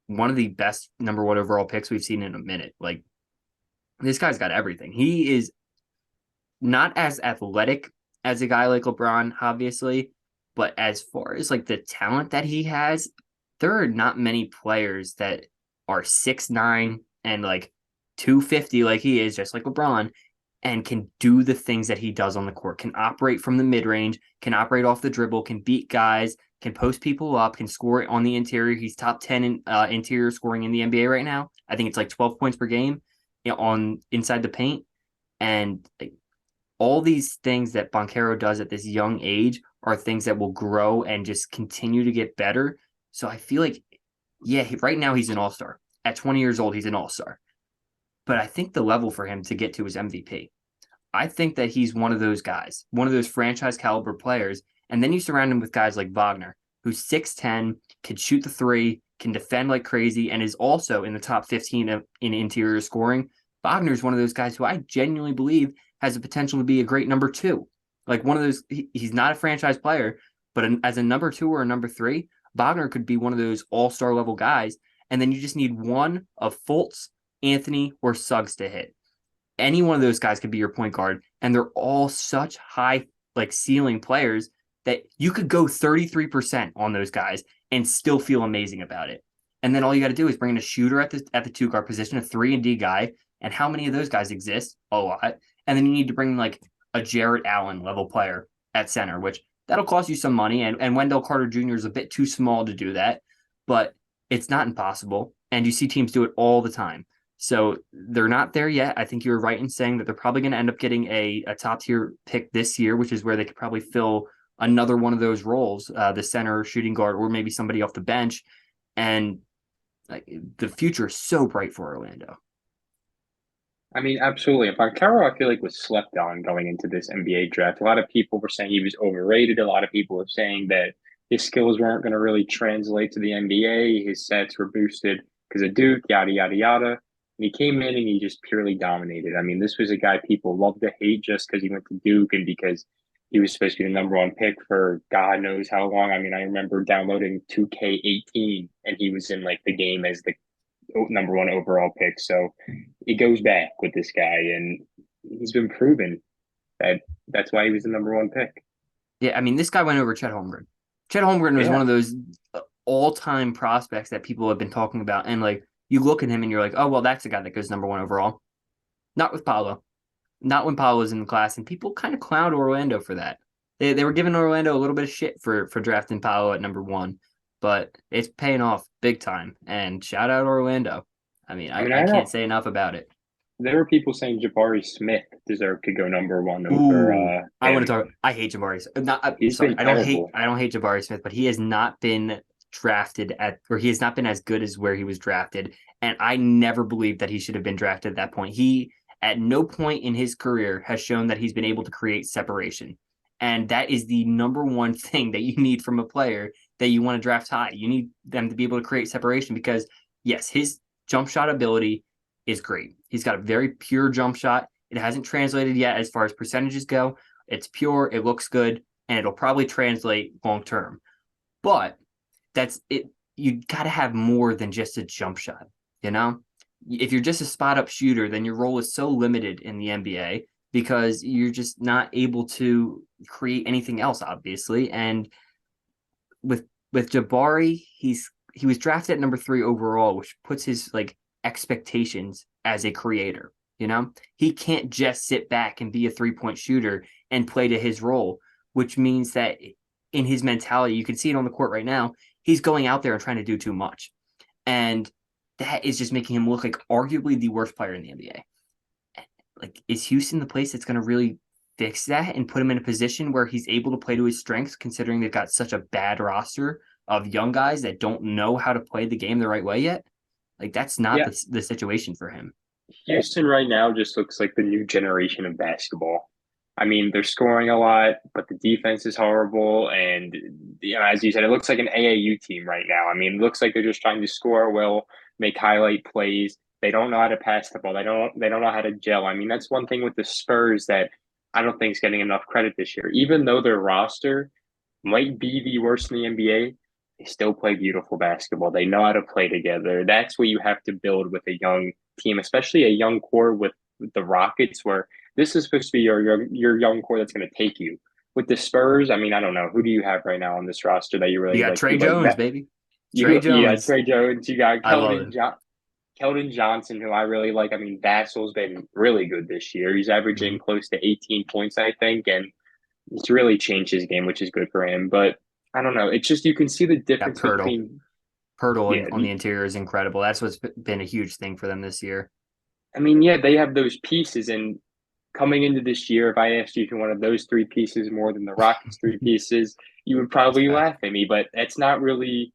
[SPEAKER 2] one of the best number one overall picks we've seen in a minute. Like this guy's got everything. He is not as athletic as a guy like LeBron, obviously, but as far as like the talent that he has, there are not many players that are 6'9" and like 250 like he is, just like LeBron, and can do the things that he does on the court, can operate from the mid range, can operate off the dribble, can beat guys, can post people up, can score on the interior. He's top 10 in interior scoring in the NBA right now. I think it's like 12 points per game on inside the paint. And like, all these things that Banchero does at this young age are things that will grow and just continue to get better. So I feel like, yeah, right now he's an all-star. At 20 years old, he's an all-star. But I think the level for him to get to is MVP. I think that he's one of those guys, one of those franchise caliber players. And then you surround him with guys like Wagner, who's 6'10, can shoot the three, can defend like crazy, and is also in the top 15 in interior scoring. Wagner is one of those guys who I genuinely believe has the potential to be a great number two. Like one of those, he's not a franchise player, but as a number two or a number three, Wagner could be one of those all-star level guys. And then you just need one of Fultz, Anthony, or Suggs to hit. Any one of those guys could be your point guard, and they're all such high like ceiling players that you could go 33% on those guys and still feel amazing about it. And then all you got to do is bring in a shooter at the two guard position, a 3-and-D guy. And how many of those guys exist? A lot. And then you need to bring like a Jarrett Allen level player at center, which that'll cost you some money. And Wendell Carter Jr. is a bit too small to do that, but it's not impossible. And you see teams do it all the time. So they're not there yet. I think you were right in saying that they're probably going to end up getting a top tier pick this year, which is where they could probably fill another one of those roles, the center, shooting guard, or maybe somebody off the bench. And like, the future is so bright for Orlando.
[SPEAKER 1] I mean, absolutely. Banchero, I feel like was slept on going into this NBA draft. A lot of people were saying he was overrated. A lot of people were saying that his skills weren't going to really translate to the NBA. His stats were boosted because of Duke, yada yada yada. And he came in and he just purely dominated. I mean, this was a guy people love to hate just because he went to Duke and because he was supposed to be the number one pick for God knows how long. I mean, I remember downloading 2K18 and he was in like the game as the number one overall pick. So it goes back with this guy, and he's been proven that that's why he was the number one pick.
[SPEAKER 2] Yeah, I mean, this guy went over Chet Holmgren. Chet Holmgren was one
[SPEAKER 1] Yeah.
[SPEAKER 2] of those all-time prospects that people have been talking about, and like you look at him and you're like, oh well, that's the guy that goes number one overall. Not with Paolo, not when Paolo was in the class, and people kind of clowned Orlando for that. They were giving Orlando a little bit of shit for drafting Paolo at number one, but it's paying off big time. And shout out Orlando. I mean,
[SPEAKER 1] I mean,
[SPEAKER 2] I
[SPEAKER 1] I
[SPEAKER 2] can't
[SPEAKER 1] know
[SPEAKER 2] say enough about it.
[SPEAKER 1] there were people saying Jabari Smith deserved to go number one over
[SPEAKER 2] Ooh, I want to
[SPEAKER 1] him.
[SPEAKER 2] talk. I hate Jabari. Not
[SPEAKER 1] He's
[SPEAKER 2] sorry.
[SPEAKER 1] been terrible.
[SPEAKER 2] I don't hate Jabari Smith, but he has not been drafted at, or he has not been as good as where he was drafted. And I never believed that he should have been drafted at that point. He at no point in his career has shown that he's been able to create separation. And that is the number one thing that you need from a player that you want to draft high. You need them to be able to create separation because yes, his jump shot ability is great. He's got a very pure jump shot. It hasn't translated yet as far as percentages go. It's pure, it looks good, and it'll probably translate long term. But that's it. You got to have more than just a jump shot, you know? If you're just a spot up shooter, then your role is so limited in the NBA because you're just not able to create anything else, obviously. And with Jabari, he was drafted at number 3 overall, which puts his like expectations as a creator. You know, he can't just sit back and be a 3-point shooter and play to his role, which means that in his mentality, you can see it on the court right now. He's going out there and trying to do too much, and that is just making him look like arguably the worst player in the NBA. Like, is Houston the place that's going to really fix that and put him in a position where he's able to play to his strengths, considering they've got such a bad roster of young guys that don't know how to play the game the right way yet? Like, that's not
[SPEAKER 1] Yeah,
[SPEAKER 2] the situation for him.
[SPEAKER 1] Houston right now just looks like the new generation of basketball. I mean, they're scoring a lot, but the defense is horrible. And as you said, it looks like an AAU team right now. I mean, it looks like they're just trying to score well, make highlight plays. They don't know how to pass the ball. They don't know how to gel. I mean, that's one thing with the Spurs that I don't think is getting enough credit this year. Even though their roster might be the worst in the NBA, they still play beautiful basketball. They know how to play together. That's what you have to build with a young team, especially a young core with the Rockets, where this is supposed to be your young core that's going to take you. With the Spurs, I mean, I don't know who do you have right now on this roster that you
[SPEAKER 2] You
[SPEAKER 1] really
[SPEAKER 2] got
[SPEAKER 1] like.
[SPEAKER 2] Trey
[SPEAKER 1] You like
[SPEAKER 2] Jones,
[SPEAKER 1] that
[SPEAKER 2] baby. Trey
[SPEAKER 1] you got
[SPEAKER 2] Jones.
[SPEAKER 1] Trey Jones. You got
[SPEAKER 2] I love him.
[SPEAKER 1] Keldon Johnson, who I really like. I mean, Vassal's been really good this year. He's
[SPEAKER 2] Mm-hmm.
[SPEAKER 1] averaging close to 18 points, I think, and it's really changed his game, which is good for him. But I don't know. It's just you can see the
[SPEAKER 2] Got
[SPEAKER 1] difference
[SPEAKER 2] Pirtle.
[SPEAKER 1] between
[SPEAKER 2] Pirtle
[SPEAKER 1] yeah.
[SPEAKER 2] on the interior is incredible. That's what's been a huge thing for them this year.
[SPEAKER 1] I mean, yeah, they have those pieces, and coming into this year, if I asked you if you wanted those three pieces more than the Rockets three pieces, you would
[SPEAKER 2] That's
[SPEAKER 1] probably
[SPEAKER 2] fair.
[SPEAKER 1] laugh at me. But that's not really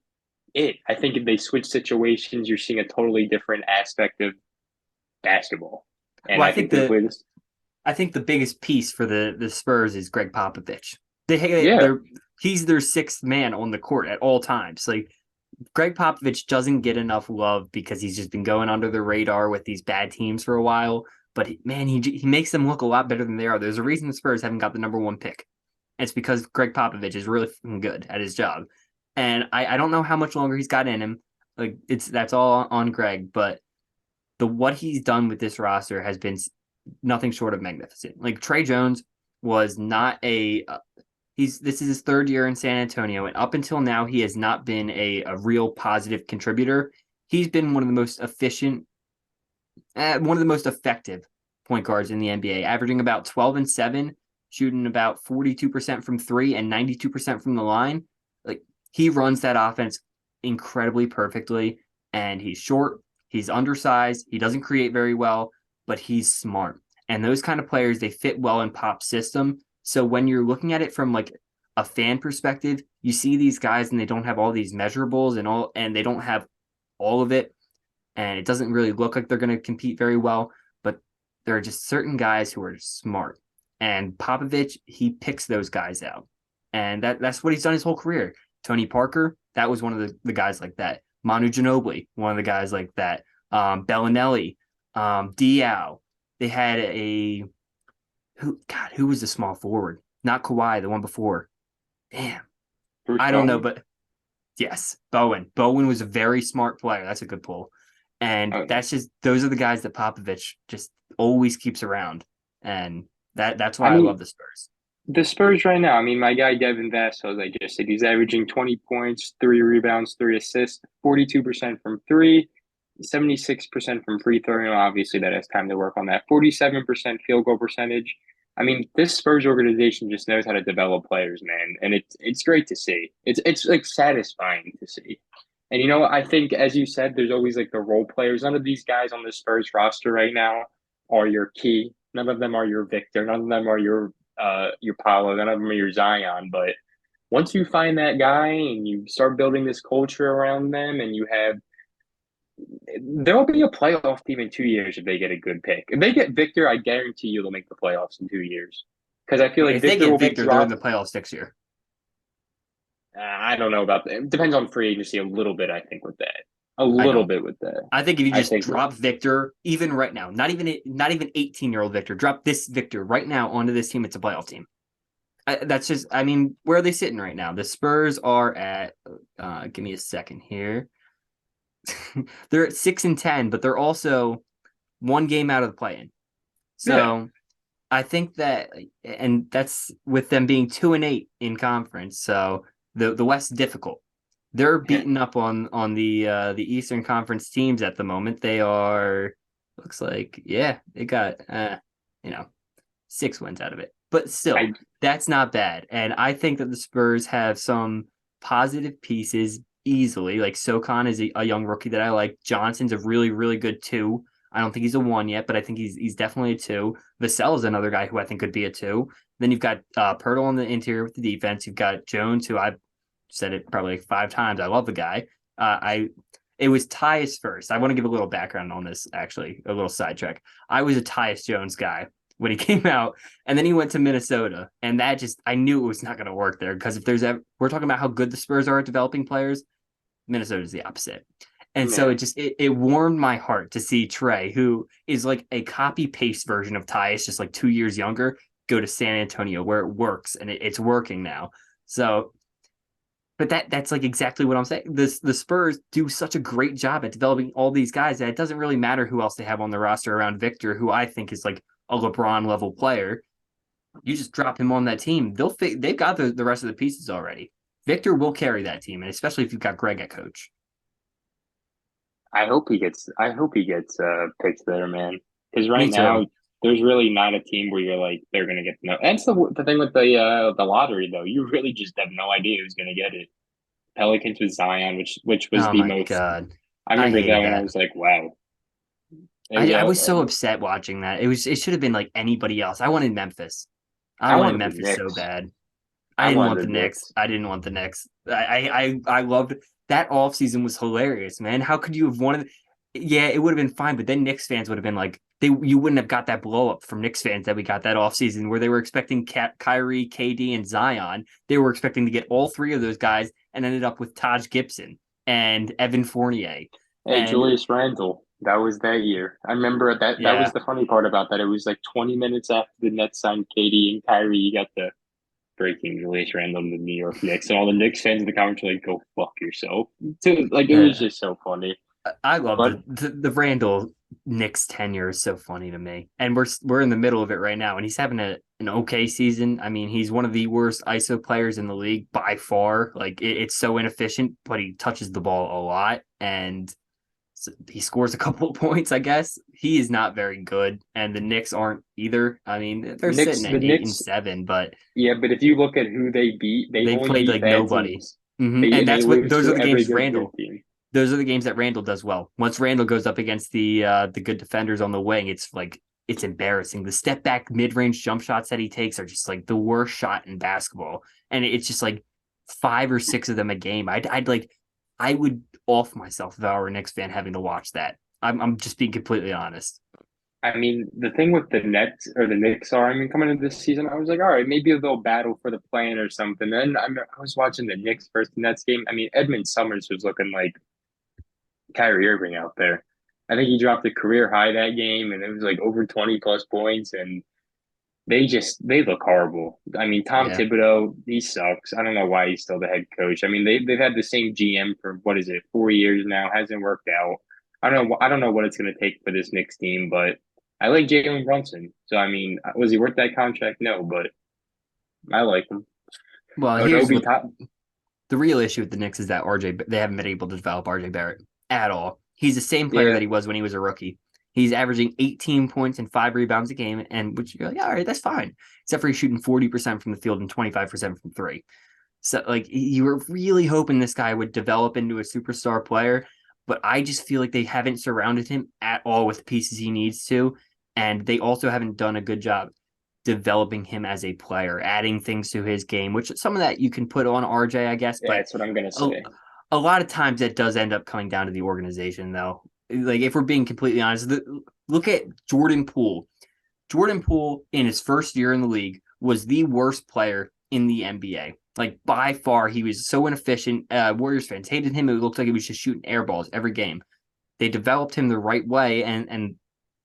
[SPEAKER 1] it. I think if they switch situations, you're seeing a totally different aspect of basketball, and
[SPEAKER 2] Well,
[SPEAKER 1] I think this.
[SPEAKER 2] I think the biggest piece for the Spurs is Greg Popovich.
[SPEAKER 1] Yeah,
[SPEAKER 2] He's their sixth man on the court at all times. Like Greg Popovich doesn't get enough love because he's just been going under the radar with these bad teams for a while. But man, he makes them look a lot better than they are. There's a reason the Spurs haven't got the number one pick. It's because Greg Popovich is really good at his job, and I don't know how much longer he's got in him. Like that's all on Greg, but the what he's done with this roster has been nothing short of magnificent. Like Trey Jones was not a he's this is his third year in San Antonio, and up until now, he has not been a real positive contributor. He's been one of the most efficient, one of the most effective point guards in the NBA, averaging about 12 and 7, shooting about 42% from three and 92% from the line. Like he runs that offense incredibly perfectly, and he's short, he's undersized, he doesn't create very well, but he's smart. And those kind of players, they fit well in Pop's system. So when you're looking at it from like a fan perspective, you see these guys and they don't have all these measurables and they don't have all of it, and it doesn't really look like they're going to compete very well. But there are just certain guys who are smart, and Popovich, he picks those guys out, and that's what he's done his whole career. Tony Parker, that was one of the guys like that. Manu Ginobili, one of the guys like that. Bellinelli, Diaw. They had who was the small forward? Not Kawhi, the one before. Damn,
[SPEAKER 1] Bruce
[SPEAKER 2] I don't know,
[SPEAKER 1] Bowen.
[SPEAKER 2] but yes, Bowen. Bowen was a very smart player. That's a good pull. And
[SPEAKER 1] Oh,
[SPEAKER 2] that's just those are the guys that Popovich just always keeps around. And that's
[SPEAKER 1] I
[SPEAKER 2] why I love
[SPEAKER 1] mean,
[SPEAKER 2] the Spurs.
[SPEAKER 1] the Spurs right now. I mean, my guy Devin Vassell, as I just said, he's averaging 20 points, 3 rebounds, 3 assists, 42% from three, 76% from free throw. You know, obviously, that has time to work on that. 47% field goal percentage. I mean, this Spurs organization just knows how to develop players, man, and it's great to see. It's like satisfying to see. And you know, I think as you said, there's always like the role players. None of these guys on the Spurs roster right now are your key. None of them are your Victor. None of them are your Paolo. None of them are your Zion. But once you find that guy and you start building this culture around them, and you have, there'll be a playoff team in 2 years if they get a good pick. If they get Victor, I guarantee you they'll make the playoffs in 2 years. Because I feel like
[SPEAKER 2] If they
[SPEAKER 1] Victor
[SPEAKER 2] get
[SPEAKER 1] will be
[SPEAKER 2] Victor, they're in
[SPEAKER 1] dropped.
[SPEAKER 2] the playoffs next year.
[SPEAKER 1] I don't know about that. It depends on free agency a little bit. I think with that, a
[SPEAKER 2] I
[SPEAKER 1] little
[SPEAKER 2] don't.
[SPEAKER 1] bit with that.
[SPEAKER 2] I think if you
[SPEAKER 1] I
[SPEAKER 2] just
[SPEAKER 1] think
[SPEAKER 2] drop Victor, even right now, not even 18-year-old Victor, drop this Victor right now onto this team, it's a playoff team. That's just, I mean, where are they sitting right now? The Spurs are at, give me a second here. They're at 6-10, but they're also one game out of the play-in.
[SPEAKER 1] yeah,
[SPEAKER 2] So I think that, and that's with them being 2-8 in conference. So the West is difficult. They're
[SPEAKER 1] yeah.
[SPEAKER 2] beating up on the Eastern Conference teams at the moment. They are, looks like, yeah, they got you know 6 wins out of it, but still
[SPEAKER 1] I
[SPEAKER 2] that's not bad. And I think that the Spurs have some positive pieces easily. Like Socon is a young rookie that I like. Johnson's a really good two. I don't think he's a one yet, but I think he's definitely a two. Vassell is another guy who I think could be a two. Then you've got Pirtle on the interior with the defense. You've got Jones, who I've said it probably like 5 times. I love the guy. I It was Tyus first. I want to give a little background on this, actually, a little sidetrack. I was a Tyus Jones guy when he came out, and then he went to Minnesota, and that just I knew it was not going to work there because if there's ever, we're talking about how good the Spurs are at developing players, Minnesota's the opposite. And so
[SPEAKER 1] yeah.
[SPEAKER 2] it warmed my heart to see Trey, who is like a copy paste version of Tyus, just like 2 years younger, go to San Antonio where it works and it's working now. So, but that's like exactly what I'm saying. The Spurs do such a great job at developing all these guys that it doesn't really matter who else they have on the roster around Victor, who I think is like a LeBron level player. You just drop him on that team, they've got the rest of the pieces already. Victor will carry that team, and especially if you've got Greg at coach.
[SPEAKER 1] I hope he gets. I hope he gets picked there, man. Because right
[SPEAKER 2] Me
[SPEAKER 1] now,
[SPEAKER 2] too.
[SPEAKER 1] there's really not a team where you're like they're gonna get no. That's the thing with the lottery though. You really just have no idea who's gonna get it. Pelicans with Zion, which was
[SPEAKER 2] Oh
[SPEAKER 1] the
[SPEAKER 2] my
[SPEAKER 1] most.
[SPEAKER 2] God.
[SPEAKER 1] I
[SPEAKER 2] I
[SPEAKER 1] remember that
[SPEAKER 2] hated
[SPEAKER 1] when I
[SPEAKER 2] that.
[SPEAKER 1] was like, wow.
[SPEAKER 2] I was so upset watching that. It should have been like anybody else. I wanted Memphis. I
[SPEAKER 1] I
[SPEAKER 2] wanted
[SPEAKER 1] wanted the
[SPEAKER 2] Memphis so
[SPEAKER 1] Knicks.
[SPEAKER 2] bad. I
[SPEAKER 1] I
[SPEAKER 2] didn't want
[SPEAKER 1] wanted
[SPEAKER 2] the
[SPEAKER 1] the
[SPEAKER 2] Knicks.
[SPEAKER 1] Knicks.
[SPEAKER 2] I didn't want the Knicks. I loved that offseason was hilarious, man. How could you have wanted yeah, it would have been fine, but then Knicks fans would have been like you wouldn't have got that blow up from Knicks fans that we got that offseason where they were expecting Kyrie, KD, and Zion. They were expecting to get all three of those guys and ended up with Taj Gibson and Evan Fournier.
[SPEAKER 1] Hey,
[SPEAKER 2] And
[SPEAKER 1] Julius Randle. That was that year. I remember that was
[SPEAKER 2] yeah,
[SPEAKER 1] the funny part about that. It was like 20 minutes after the Nets signed KD and Kyrie, you got the breaking Julius Randle to the New York Knicks, and all the Knicks fans in the comments were like, "Go fuck yourself." Too, like it was
[SPEAKER 2] uh,
[SPEAKER 1] just so funny.
[SPEAKER 2] I love
[SPEAKER 1] But
[SPEAKER 2] the Randall Knicks tenure is so funny to me, and we're in the middle of it right now, and he's having an okay season. I mean, he's one of the worst ISO players in the league by far. Like it's so inefficient, but he touches the ball a lot, and he scores a couple of points. I guess he is not very good, and the Knicks aren't either. I mean, they're
[SPEAKER 1] Knicks,
[SPEAKER 2] sitting
[SPEAKER 1] the
[SPEAKER 2] at 8 and
[SPEAKER 1] Knicks,
[SPEAKER 2] 7, but
[SPEAKER 1] yeah. But if you look at who they beat, they
[SPEAKER 2] they
[SPEAKER 1] only
[SPEAKER 2] played
[SPEAKER 1] beat
[SPEAKER 2] like
[SPEAKER 1] bad
[SPEAKER 2] nobody.
[SPEAKER 1] teams.
[SPEAKER 2] And
[SPEAKER 1] They
[SPEAKER 2] that's what
[SPEAKER 1] lose
[SPEAKER 2] those are
[SPEAKER 1] to
[SPEAKER 2] the
[SPEAKER 1] every
[SPEAKER 2] games
[SPEAKER 1] good
[SPEAKER 2] Randall
[SPEAKER 1] team.
[SPEAKER 2] those are the games that Randall does well. Once Randall goes up against the good defenders on the wing, it's like it's embarrassing. The step back mid range jump shots that he takes are just like the worst shot in basketball, and it's just like 5 or 6 of them a game. I'd like I would off myself if I were a Knicks fan having to watch that. I'm just being completely honest.
[SPEAKER 1] I mean, the thing with the Nets or the Knicks are, I mean, coming into this season, I was like, all right, maybe they'll battle for the plan or something. Then I was watching the Knicks versus Nets game. I mean, Edmund Summers was looking like Kyrie Irving out there. I think he dropped a career high that game, and it was like over 20 plus points. And they look horrible. I mean, Tom
[SPEAKER 2] Yeah,
[SPEAKER 1] Thibodeau, he sucks. I don't know why he's still the head coach. I mean, they've had the same GM for what is it, 4 years now, hasn't worked out. I don't know what it's going to take for this Knicks team, but I like Jalen Brunson. So I mean, was he worth that contract? No, but I like him.
[SPEAKER 2] well,
[SPEAKER 1] But
[SPEAKER 2] here's
[SPEAKER 1] Obi
[SPEAKER 2] what
[SPEAKER 1] Top,
[SPEAKER 2] the real issue with the Knicks is that RJ they haven't been able to develop RJ Barrett at all. He's the same player
[SPEAKER 1] yeah,
[SPEAKER 2] that he was when he was a rookie. He's averaging 18 points and 5 rebounds a game, and which you're like, all right, that's fine. Except for he's shooting 40% from the field and 25% from three. So like you were really hoping this guy would develop into a superstar player, but I just feel like they haven't surrounded him at all with the pieces he needs to, and they also haven't done a good job developing him as a player, adding things to his game, which some of that you can put on RJ, I guess,
[SPEAKER 1] yeah,
[SPEAKER 2] but
[SPEAKER 1] that's what I'm gonna
[SPEAKER 2] a,
[SPEAKER 1] say.
[SPEAKER 2] a lot of times that does end up coming down to the organization, though. Like if we're being completely honest, look at Jordan Poole. Jordan Poole in his first year in the league was the worst player in the NBA. Like by far, he was so inefficient. Warriors fans hated him. It looked like he was just shooting air balls every game. They developed him the right way, and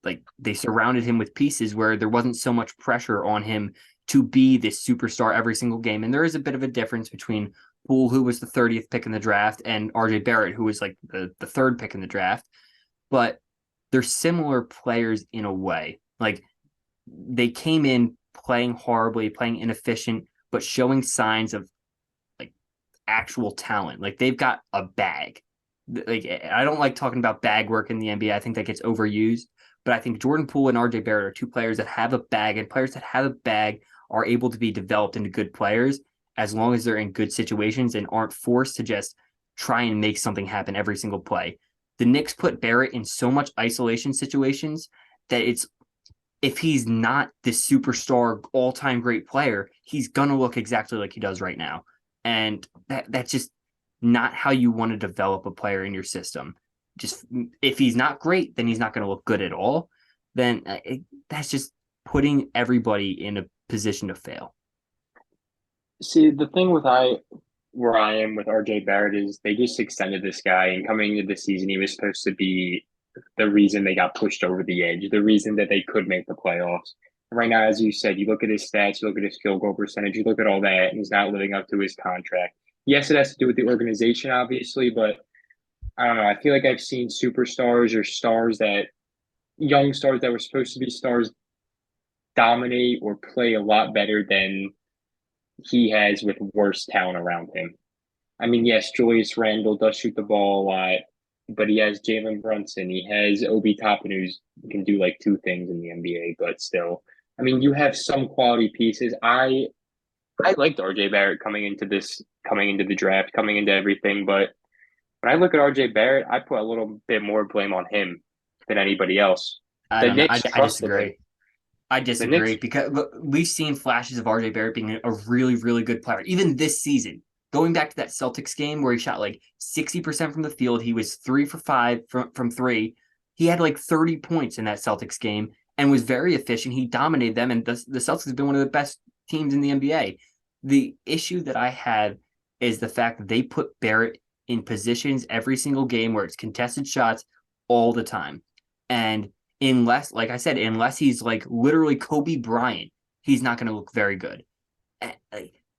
[SPEAKER 2] like they surrounded him with pieces where there wasn't so much pressure on him to be this superstar every single game. And there is a bit of a difference between Poole, who was the 30th pick in the draft, and RJ Barrett, who was like the third pick in the draft. But they're similar players in a way. Like they came in playing horribly, playing inefficient, but showing signs of like actual talent. Like they've got a bag. Like I don't like talking about bag work in the NBA. I think that gets overused. But I think Jordan Poole and RJ Barrett are two players that have a bag, and players that have a bag are able to be developed into good players as long as they're in good situations and aren't forced to just try and make something happen every single play. The Knicks put Barrett in so much isolation situations that it's if he's not this superstar all-time great player, he's gonna look exactly like he does right now. And that's just not how you want to develop a player in your system. Just if he's not great, then he's not going to look good at all. Then that's just putting everybody in a position to fail.
[SPEAKER 1] See, the thing with where I am with RJ Barrett is they just extended this guy, and coming into the season, he was supposed to be the reason they got pushed over the edge, the reason that they could make the playoffs. Right now, as you said, you look at his stats, you look at his field goal percentage, you look at all that, and he's not living up to his contract. Yes, it has to do with the organization, obviously, but I don't know. I feel like I've seen superstars or stars that young stars that were supposed to be stars dominate or play a lot better than he has with worse talent around him. I mean, yes, Julius Randle does shoot the ball a lot. but he has Jalen Brunson. He has Obi Toppin, who can do like two things in the NBA, but still, I mean, you have some quality pieces. I liked RJ Barrett coming into the draft, coming into everything, but when I look at RJ Barrett, I put a little bit more blame on him than anybody else.
[SPEAKER 2] I
[SPEAKER 1] The
[SPEAKER 2] don't know.
[SPEAKER 1] Knicks
[SPEAKER 2] I
[SPEAKER 1] trusted him.
[SPEAKER 2] disagree. I
[SPEAKER 1] The
[SPEAKER 2] disagree
[SPEAKER 1] Knicks,
[SPEAKER 2] because look, we've seen flashes of RJ Barrett being a really, really good player, even this season. Going back to that Celtics game where he shot like 60% from the field, he was 3 for 5 from three. He had like 30 points in that Celtics game and was very efficient. He dominated them, and the Celtics have been one of the best teams in the NBA. The issue that I have is the fact that they put Barrett in positions every single game where it's contested shots all the time. And unless, like I said, unless he's like literally Kobe Bryant, he's not going to look very good.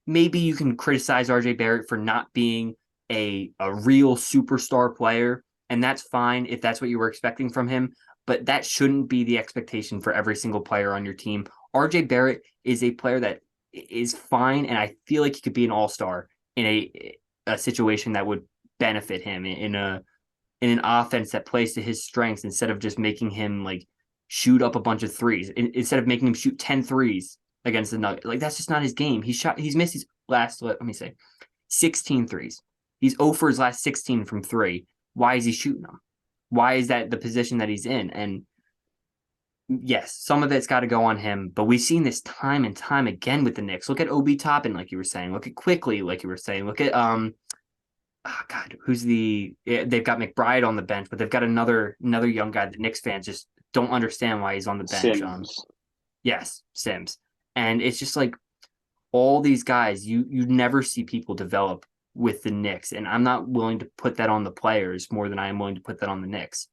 [SPEAKER 2] Maybe you can criticize RJ Barrett for not being a real superstar player, and that's fine if that's what you were expecting from him. But that shouldn't be the expectation for every single player on your team. RJ Barrett is a player that is fine, and I feel like he could be an all-star in a situation that would benefit him in an offense that plays to his strengths instead of just making him like shoot up a bunch of threes. Instead of making him shoot 10 threes against the Nuggets. Like that's just not his game. He's missed his last, let me say, 16 threes. He's 0 for his last 16 from three. Why is he shooting them? Why is that the position that he's in? And yes, some of it's got to go on him, but we've seen this time and time again with the Knicks. Look at Obi Toppin, like you were saying. Look at Quickly, like you were saying. Look at oh God, they've got McBride on the bench, but they've got another young guy that Knicks fans just don't understand why he's on the bench.
[SPEAKER 1] Sims.
[SPEAKER 2] Yes, Sims. And it's just like all these guys, you never see people develop with the Knicks. And I'm not willing to put that on the players more than I am willing to put that on the Knicks.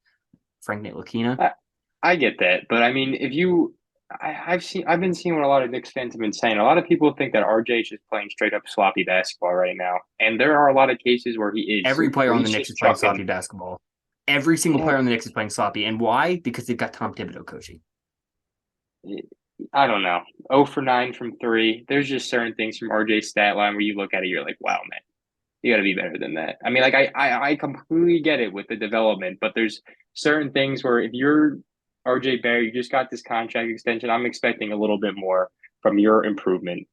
[SPEAKER 2] Frank Ntilikina.
[SPEAKER 1] I, I get that, but I mean, if you, I've been seeing what a lot of Knicks fans have been saying. A lot of people think that RJ is just playing straight up sloppy basketball right now, and there are a lot of cases where he is,
[SPEAKER 2] Every player
[SPEAKER 1] where
[SPEAKER 2] on the
[SPEAKER 1] he's
[SPEAKER 2] Knicks
[SPEAKER 1] just
[SPEAKER 2] is playing
[SPEAKER 1] chucking.
[SPEAKER 2] sloppy basketball. Every single
[SPEAKER 1] Yeah,
[SPEAKER 2] player on the Knicks is playing sloppy. And why? Because they've got Tom Thibodeau coaching.
[SPEAKER 1] I don't know. 0 for 9 from three. There's just certain things from RJ's stat line where you look at it, you're like, wow, man, you got to be better than that. I mean, like I completely get it with the development, but there's certain things where if you're RJ Barry, you just got this contract extension. I'm expecting a little bit more from your improvement.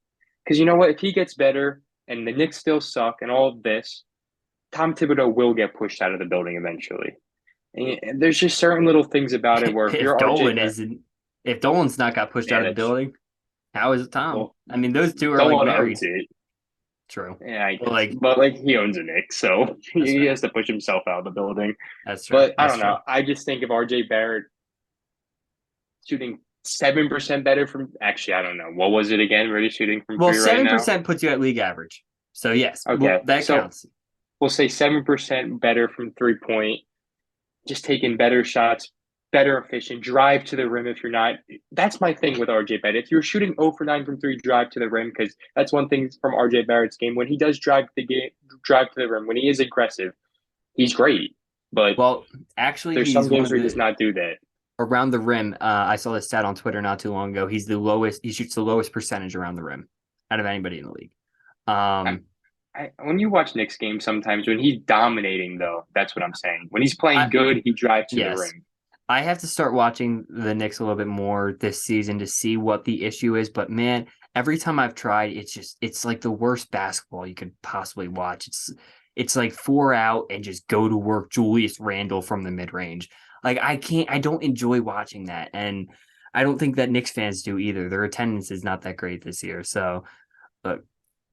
[SPEAKER 1] Because you know what? If he gets better and the Knicks still suck and all of this, Tom Thibodeau will get pushed out of the building eventually. And there's just certain little things about it where if
[SPEAKER 2] if
[SPEAKER 1] you're RJ
[SPEAKER 2] Dolan
[SPEAKER 1] Barrett,
[SPEAKER 2] isn't, if Dolan's not got pushed
[SPEAKER 1] yeah,
[SPEAKER 2] out of the
[SPEAKER 1] that's
[SPEAKER 2] building, how is it Tom?
[SPEAKER 1] well,
[SPEAKER 2] I mean, those two are like
[SPEAKER 1] Dolan owns
[SPEAKER 2] married.
[SPEAKER 1] it.
[SPEAKER 2] True.
[SPEAKER 1] Yeah, I
[SPEAKER 2] But
[SPEAKER 1] guess.
[SPEAKER 2] like,
[SPEAKER 1] But like he owns a Knicks, so
[SPEAKER 2] that's
[SPEAKER 1] he
[SPEAKER 2] fair.
[SPEAKER 1] has to push himself out of the building.
[SPEAKER 2] That's true.
[SPEAKER 1] But I
[SPEAKER 2] That's
[SPEAKER 1] don't
[SPEAKER 2] true.
[SPEAKER 1] know. I just think of RJ Barrett shooting 7% better from actually, I don't know. What was it again? Where he's shooting from
[SPEAKER 2] Well,
[SPEAKER 1] three right now?
[SPEAKER 2] 7% puts you at league average. So yes, well,
[SPEAKER 1] Okay.
[SPEAKER 2] that
[SPEAKER 1] So
[SPEAKER 2] counts.
[SPEAKER 1] we'll say 7% better from 3 point, just taking better shots, better efficient, drive to the rim if you're not. That's my thing with RJ Barrett. If you're shooting 0 for 9 from three, drive to the rim, because that's one thing from RJ Barrett's game. When he does drive to the rim, when he is aggressive, he's great. But
[SPEAKER 2] Well, actually,
[SPEAKER 1] there's some
[SPEAKER 2] he's one
[SPEAKER 1] games
[SPEAKER 2] of
[SPEAKER 1] where he does
[SPEAKER 2] the
[SPEAKER 1] not do that.
[SPEAKER 2] around the rim. I saw this stat on Twitter not too long ago. He's the lowest. He shoots the lowest percentage around the rim out of anybody in the league.
[SPEAKER 1] I,
[SPEAKER 2] Um,
[SPEAKER 1] when you watch Knicks games, sometimes when he's dominating, though, that's what I'm saying. When he's
[SPEAKER 2] I
[SPEAKER 1] playing good, he drives to the
[SPEAKER 2] yes,
[SPEAKER 1] rim.
[SPEAKER 2] I have to start watching the Knicks a little bit more this season to see what the issue is. But man, every time I've tried, it's like the worst basketball you could possibly watch. It's like 4 out and just go to work Julius Randle from the mid range. Like I don't enjoy watching that. And I don't think that Knicks fans do either. Their attendance is not that great this year. So but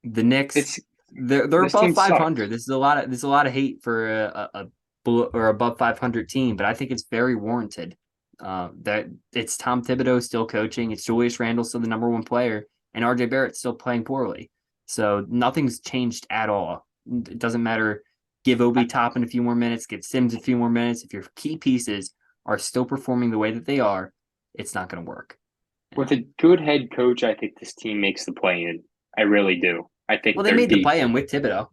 [SPEAKER 2] the Knicks,
[SPEAKER 1] It's
[SPEAKER 2] they're
[SPEAKER 1] this
[SPEAKER 2] above
[SPEAKER 1] team sucks.
[SPEAKER 2] 500. There's a lot of hate for or above 500 team, but I think it's very warranted. That it's Tom Thibodeau still coaching, it's Julius Randle still the number one player, and RJ Barrett still playing poorly. So nothing's changed at all. It doesn't matter. Give Obi Toppin a few more minutes, give Sims a few more minutes. If your key pieces are still performing the way that they are, it's not going to work.
[SPEAKER 1] With a good head coach, I think this team makes the play in. I really do. I think
[SPEAKER 2] Well, they
[SPEAKER 1] they're
[SPEAKER 2] made the
[SPEAKER 1] deep.
[SPEAKER 2] play-in with Thibodeau.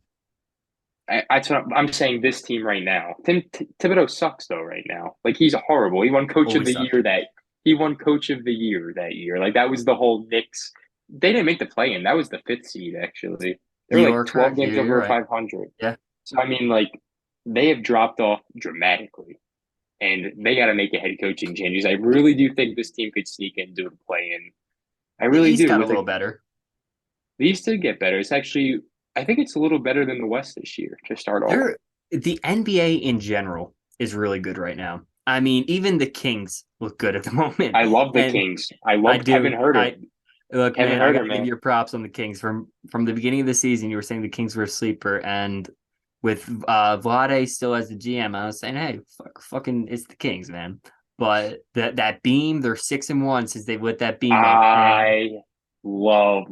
[SPEAKER 1] That's what I'm saying. This team right now, Thibodeau sucks though. Right now, like he's horrible.
[SPEAKER 2] Always sucked.
[SPEAKER 1] He won Coach of the Year that year. Like that was the whole Knicks. They didn't make the play in. That was the fifth seed actually. They were
[SPEAKER 2] You
[SPEAKER 1] like
[SPEAKER 2] are
[SPEAKER 1] 12
[SPEAKER 2] correct.
[SPEAKER 1] games
[SPEAKER 2] You're
[SPEAKER 1] over
[SPEAKER 2] right.
[SPEAKER 1] 500.
[SPEAKER 2] Yeah.
[SPEAKER 1] So I mean, like they have dropped off dramatically, and they got to make a head coaching changes. I really do think this team could sneak into a play in. I
[SPEAKER 2] The
[SPEAKER 1] really
[SPEAKER 2] East
[SPEAKER 1] do.
[SPEAKER 2] got a
[SPEAKER 1] With
[SPEAKER 2] little better.
[SPEAKER 1] these to get better, it's actually I think it's a little better than the West this year to start off.
[SPEAKER 2] The NBA in general is really good right now. I mean, even the Kings look good at the moment.
[SPEAKER 1] I love the
[SPEAKER 2] And
[SPEAKER 1] Kings. I
[SPEAKER 2] I
[SPEAKER 1] love Kevin
[SPEAKER 2] do.
[SPEAKER 1] Herter.
[SPEAKER 2] I look,
[SPEAKER 1] Kevin
[SPEAKER 2] man, I
[SPEAKER 1] Herter,
[SPEAKER 2] gotta give
[SPEAKER 1] man.
[SPEAKER 2] you props on the Kings. From the beginning of the season, you were saying the Kings were a sleeper, and with Vlade still as the GM, I was saying, hey, fucking, it's the Kings, man. But that beam, they're 6-1 since they lit that beam up, and
[SPEAKER 1] I love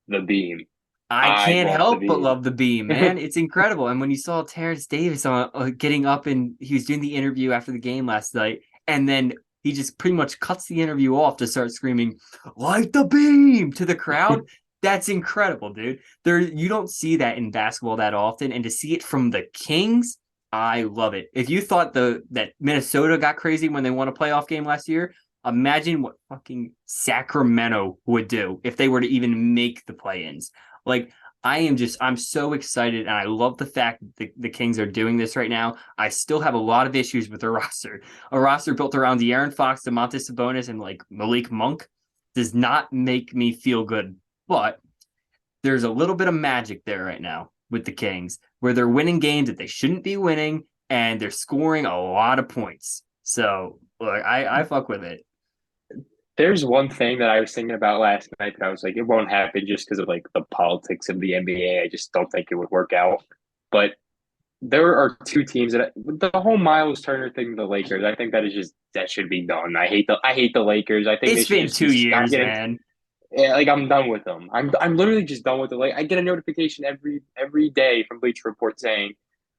[SPEAKER 1] the beam.
[SPEAKER 2] I
[SPEAKER 1] I
[SPEAKER 2] can't
[SPEAKER 1] love the
[SPEAKER 2] help but
[SPEAKER 1] beam.
[SPEAKER 2] love the beam, man. It's incredible. And when you saw Terrence Davis on getting up and he was doing the interview after the game last night, and then he just pretty much cuts the interview off to start screaming, "Light the beam" to the crowd. That's incredible, dude. There you don't see that in basketball that often, and to see it from the Kings, I love it. If you thought the that Minnesota got crazy when they won a playoff game last year, imagine what fucking Sacramento would do if they were to even make the play-ins. Like I'm so excited, and I love the fact that the Kings are doing this right now. I still have a lot of issues with their roster. A roster built around De'Aaron Fox, DeMontis Sabonis, and like Malik Monk does not make me feel good. But there's a little bit of magic there right now with the Kings, where they're winning games that they shouldn't be winning, and they're scoring a lot of points. So look, I fuck with it.
[SPEAKER 1] There's one thing that I was thinking about last night that I was like, it won't happen just because of like the politics of the NBA. I just don't think it would work out. But there are two teams that the whole Miles Turner thing, the Lakers. I think that is just that should be done. I hate the Lakers. I think they
[SPEAKER 2] It's
[SPEAKER 1] should
[SPEAKER 2] been
[SPEAKER 1] just be
[SPEAKER 2] 2 years,
[SPEAKER 1] getting
[SPEAKER 2] man.
[SPEAKER 1] yeah, like I'm done with them. I'm literally just done with the Lakers. I get a notification every day from Bleacher Report saying,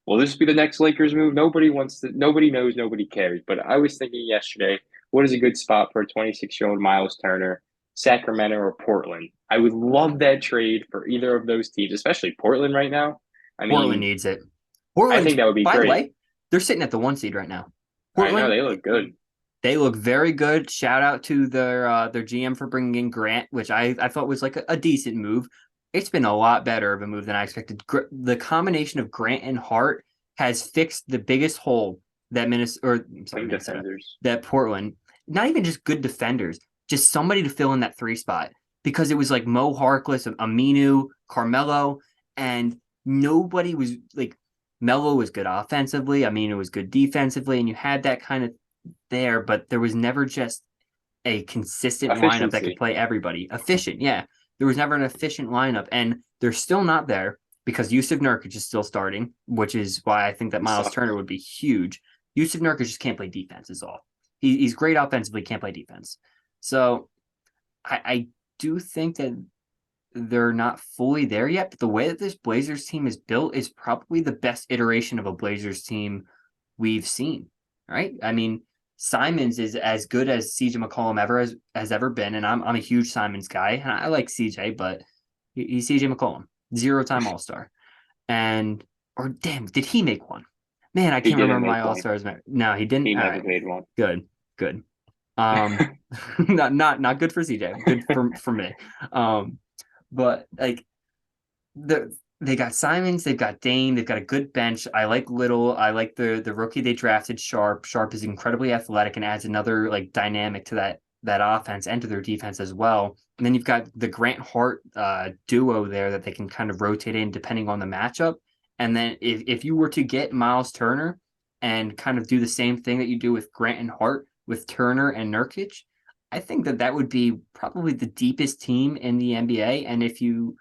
[SPEAKER 1] "Will this be the next Lakers move?" Nobody wants to. Nobody knows. Nobody cares. But I was thinking yesterday, what is a good spot for a 26-year-old Miles Turner? Sacramento or Portland? I would love that trade for either of those teams, especially Portland right now. I
[SPEAKER 2] Portland
[SPEAKER 1] mean,
[SPEAKER 2] needs it.
[SPEAKER 1] I
[SPEAKER 2] Portland's,
[SPEAKER 1] think that would be
[SPEAKER 2] by the
[SPEAKER 1] great.
[SPEAKER 2] way, they're sitting at the 1 seed right now.
[SPEAKER 1] I know
[SPEAKER 2] Portland,
[SPEAKER 1] they look good.
[SPEAKER 2] they look very good. Shout out to their GM for bringing in Grant, which I thought was like a decent move. It's been a lot better of a move than I expected. The combination of Grant and Hart has fixed the biggest hole that Minnesota, or I'm sorry,
[SPEAKER 1] Wing
[SPEAKER 2] Minnesota,
[SPEAKER 1] defenders.
[SPEAKER 2] that Portland. Not even just good defenders, just somebody to fill in that three spot because it was like Mo Harkless, Aminu, Carmelo, and nobody was like Melo was good offensively. I mean, it was good defensively, and you had that kind of there, but there was never just a consistent lineup that could
[SPEAKER 1] Efficiency.
[SPEAKER 2] play everybody. Efficient, yeah. There was never an efficient lineup, and they're still not there because Yusuf Nurkic is still starting, which is why I think that
[SPEAKER 1] He
[SPEAKER 2] Miles
[SPEAKER 1] sucks.
[SPEAKER 2] Turner would be huge. Yusuf Nurkic just can't play defense, is all. He's great offensively, can't play defense. So I do think that they're not fully there yet, but the way that this Blazers team is built is probably the best iteration of a Blazers team we've seen. Right? I mean, Simons is as good as CJ McCollum ever has ever been, and I'm a huge Simons guy, and I like CJ, but he's CJ McCollum, 0-time All Star, and or damn, did he make one? Man, I
[SPEAKER 1] He
[SPEAKER 2] can't
[SPEAKER 1] didn't
[SPEAKER 2] remember my
[SPEAKER 1] make
[SPEAKER 2] All
[SPEAKER 1] one.
[SPEAKER 2] Stars. No, he didn't.
[SPEAKER 1] He
[SPEAKER 2] All
[SPEAKER 1] never
[SPEAKER 2] right,
[SPEAKER 1] made one.
[SPEAKER 2] good, good. Um, not good for CJ, good for me. Um, but like they got Simons, they've got Dame, they've got a good bench. I like Little. I like the rookie they drafted, Sharp. Sharp is incredibly athletic and adds another like dynamic to that offense and to their defense as well. And then you've got the Grant Hart duo there that they can kind of rotate in depending on the matchup. And then if you were to get Miles Turner and kind of do the same thing that you do with Grant and Hart with Turner and Nurkic, I think that would be probably the deepest team in the NBA. And if you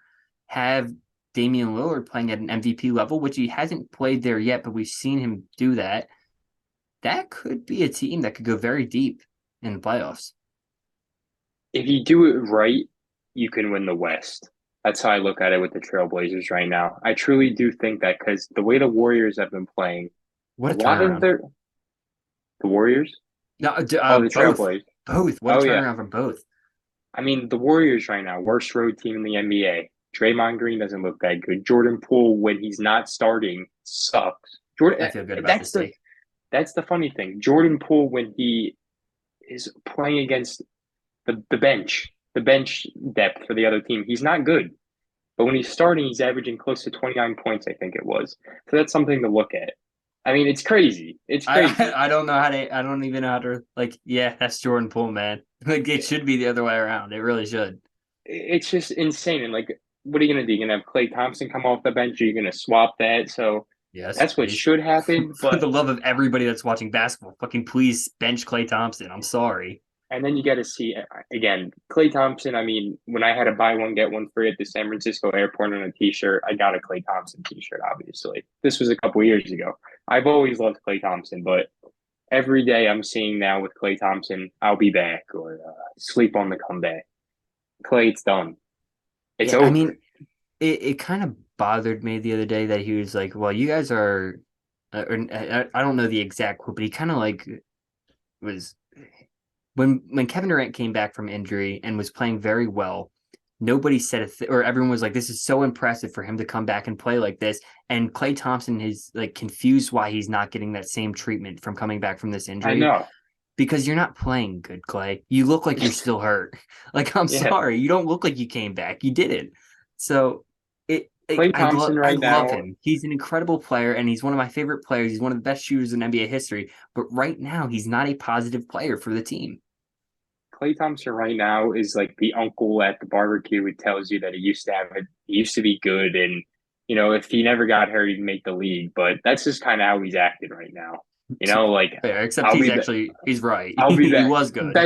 [SPEAKER 2] have Damian Lillard playing at an MVP level, which he hasn't played there yet, but we've seen him do that. That could be a team that could go very deep in the playoffs.
[SPEAKER 1] If you do it right, you can win the West. That's how I look at it with the Trailblazers right now. I truly do think that because the way the Warriors have been playing,
[SPEAKER 2] What
[SPEAKER 1] a
[SPEAKER 2] a
[SPEAKER 1] lot of
[SPEAKER 2] turnaround!
[SPEAKER 1] the Warriors.
[SPEAKER 2] No,
[SPEAKER 1] Oh, the
[SPEAKER 2] both,
[SPEAKER 1] Trailblazers.
[SPEAKER 2] both. What a
[SPEAKER 1] Oh yeah.
[SPEAKER 2] turnaround from both.
[SPEAKER 1] I mean, the Warriors right now, worst road team in the NBA. Draymond Green doesn't look that good. Jordan Poole, when he's not starting, sucks.
[SPEAKER 2] I
[SPEAKER 1] Jordan,
[SPEAKER 2] feel good about
[SPEAKER 1] that's
[SPEAKER 2] this
[SPEAKER 1] the
[SPEAKER 2] take.
[SPEAKER 1] that's the funny thing. Jordan Poole, when he is playing against the bench depth for the other team, he's not good. But when he's starting, he's averaging close to 29 points, I think it was. So that's something to look at. I mean, it's crazy. It's crazy.
[SPEAKER 2] I don't know how to. I don't even know how to like. Yeah, that's Jordan Poole, man. Like it should be the other way around. It really should.
[SPEAKER 1] It's just insane. And like, what are you gonna do? You're gonna have Klay Thompson come off the bench, or you're gonna swap that? So
[SPEAKER 2] Yes,
[SPEAKER 1] that's what
[SPEAKER 2] please.
[SPEAKER 1] should happen.
[SPEAKER 2] For
[SPEAKER 1] But
[SPEAKER 2] the love of everybody that's watching basketball, fucking please bench Clay Thompson. I'm sorry.
[SPEAKER 1] and then you got to see again, Klay Thompson. I mean, when I had a buy one get one free at the San Francisco airport on a T-shirt, I got a Klay Thompson T-shirt. Obviously, this was a couple years ago. I've always loved Klay Thompson, but every day I'm seeing now with Klay Thompson, I'll be back or sleep on the comeback. Klay, it's done. It's
[SPEAKER 2] Yeah, I
[SPEAKER 1] over.
[SPEAKER 2] mean, it kind of bothered me the other day that he was like, "Well, you guys are," I don't know the exact quote, but he kind of like was when Kevin Durant came back from injury and was playing very well. Nobody said or everyone was like, "This is so impressive for him to come back and play like this." And Clay Thompson is like confused why he's not getting that same treatment from coming back from this
[SPEAKER 1] I
[SPEAKER 2] injury
[SPEAKER 1] know.
[SPEAKER 2] because you're not playing good, Clay. You look like you're still hurt. Like I'm
[SPEAKER 1] Yeah,
[SPEAKER 2] sorry, you don't look like you came back. You didn't. So
[SPEAKER 1] Klay Thompson
[SPEAKER 2] I
[SPEAKER 1] right
[SPEAKER 2] love
[SPEAKER 1] now.
[SPEAKER 2] him. He's an incredible player, and he's one of my favorite players. He's one of the best shooters in NBA history. But right now, he's not a positive player for the team.
[SPEAKER 1] Klay Thompson right now is like the uncle at the barbecue who tells you that he used to have it, he used to be good, and if he never got hurt, he'd make the league. But that's just kind of how he's acting right now. Like
[SPEAKER 2] Fair, except
[SPEAKER 1] I'll
[SPEAKER 2] he's
[SPEAKER 1] be back.
[SPEAKER 2] actually he's right.
[SPEAKER 1] I'll be
[SPEAKER 2] He
[SPEAKER 1] back.
[SPEAKER 2] was good.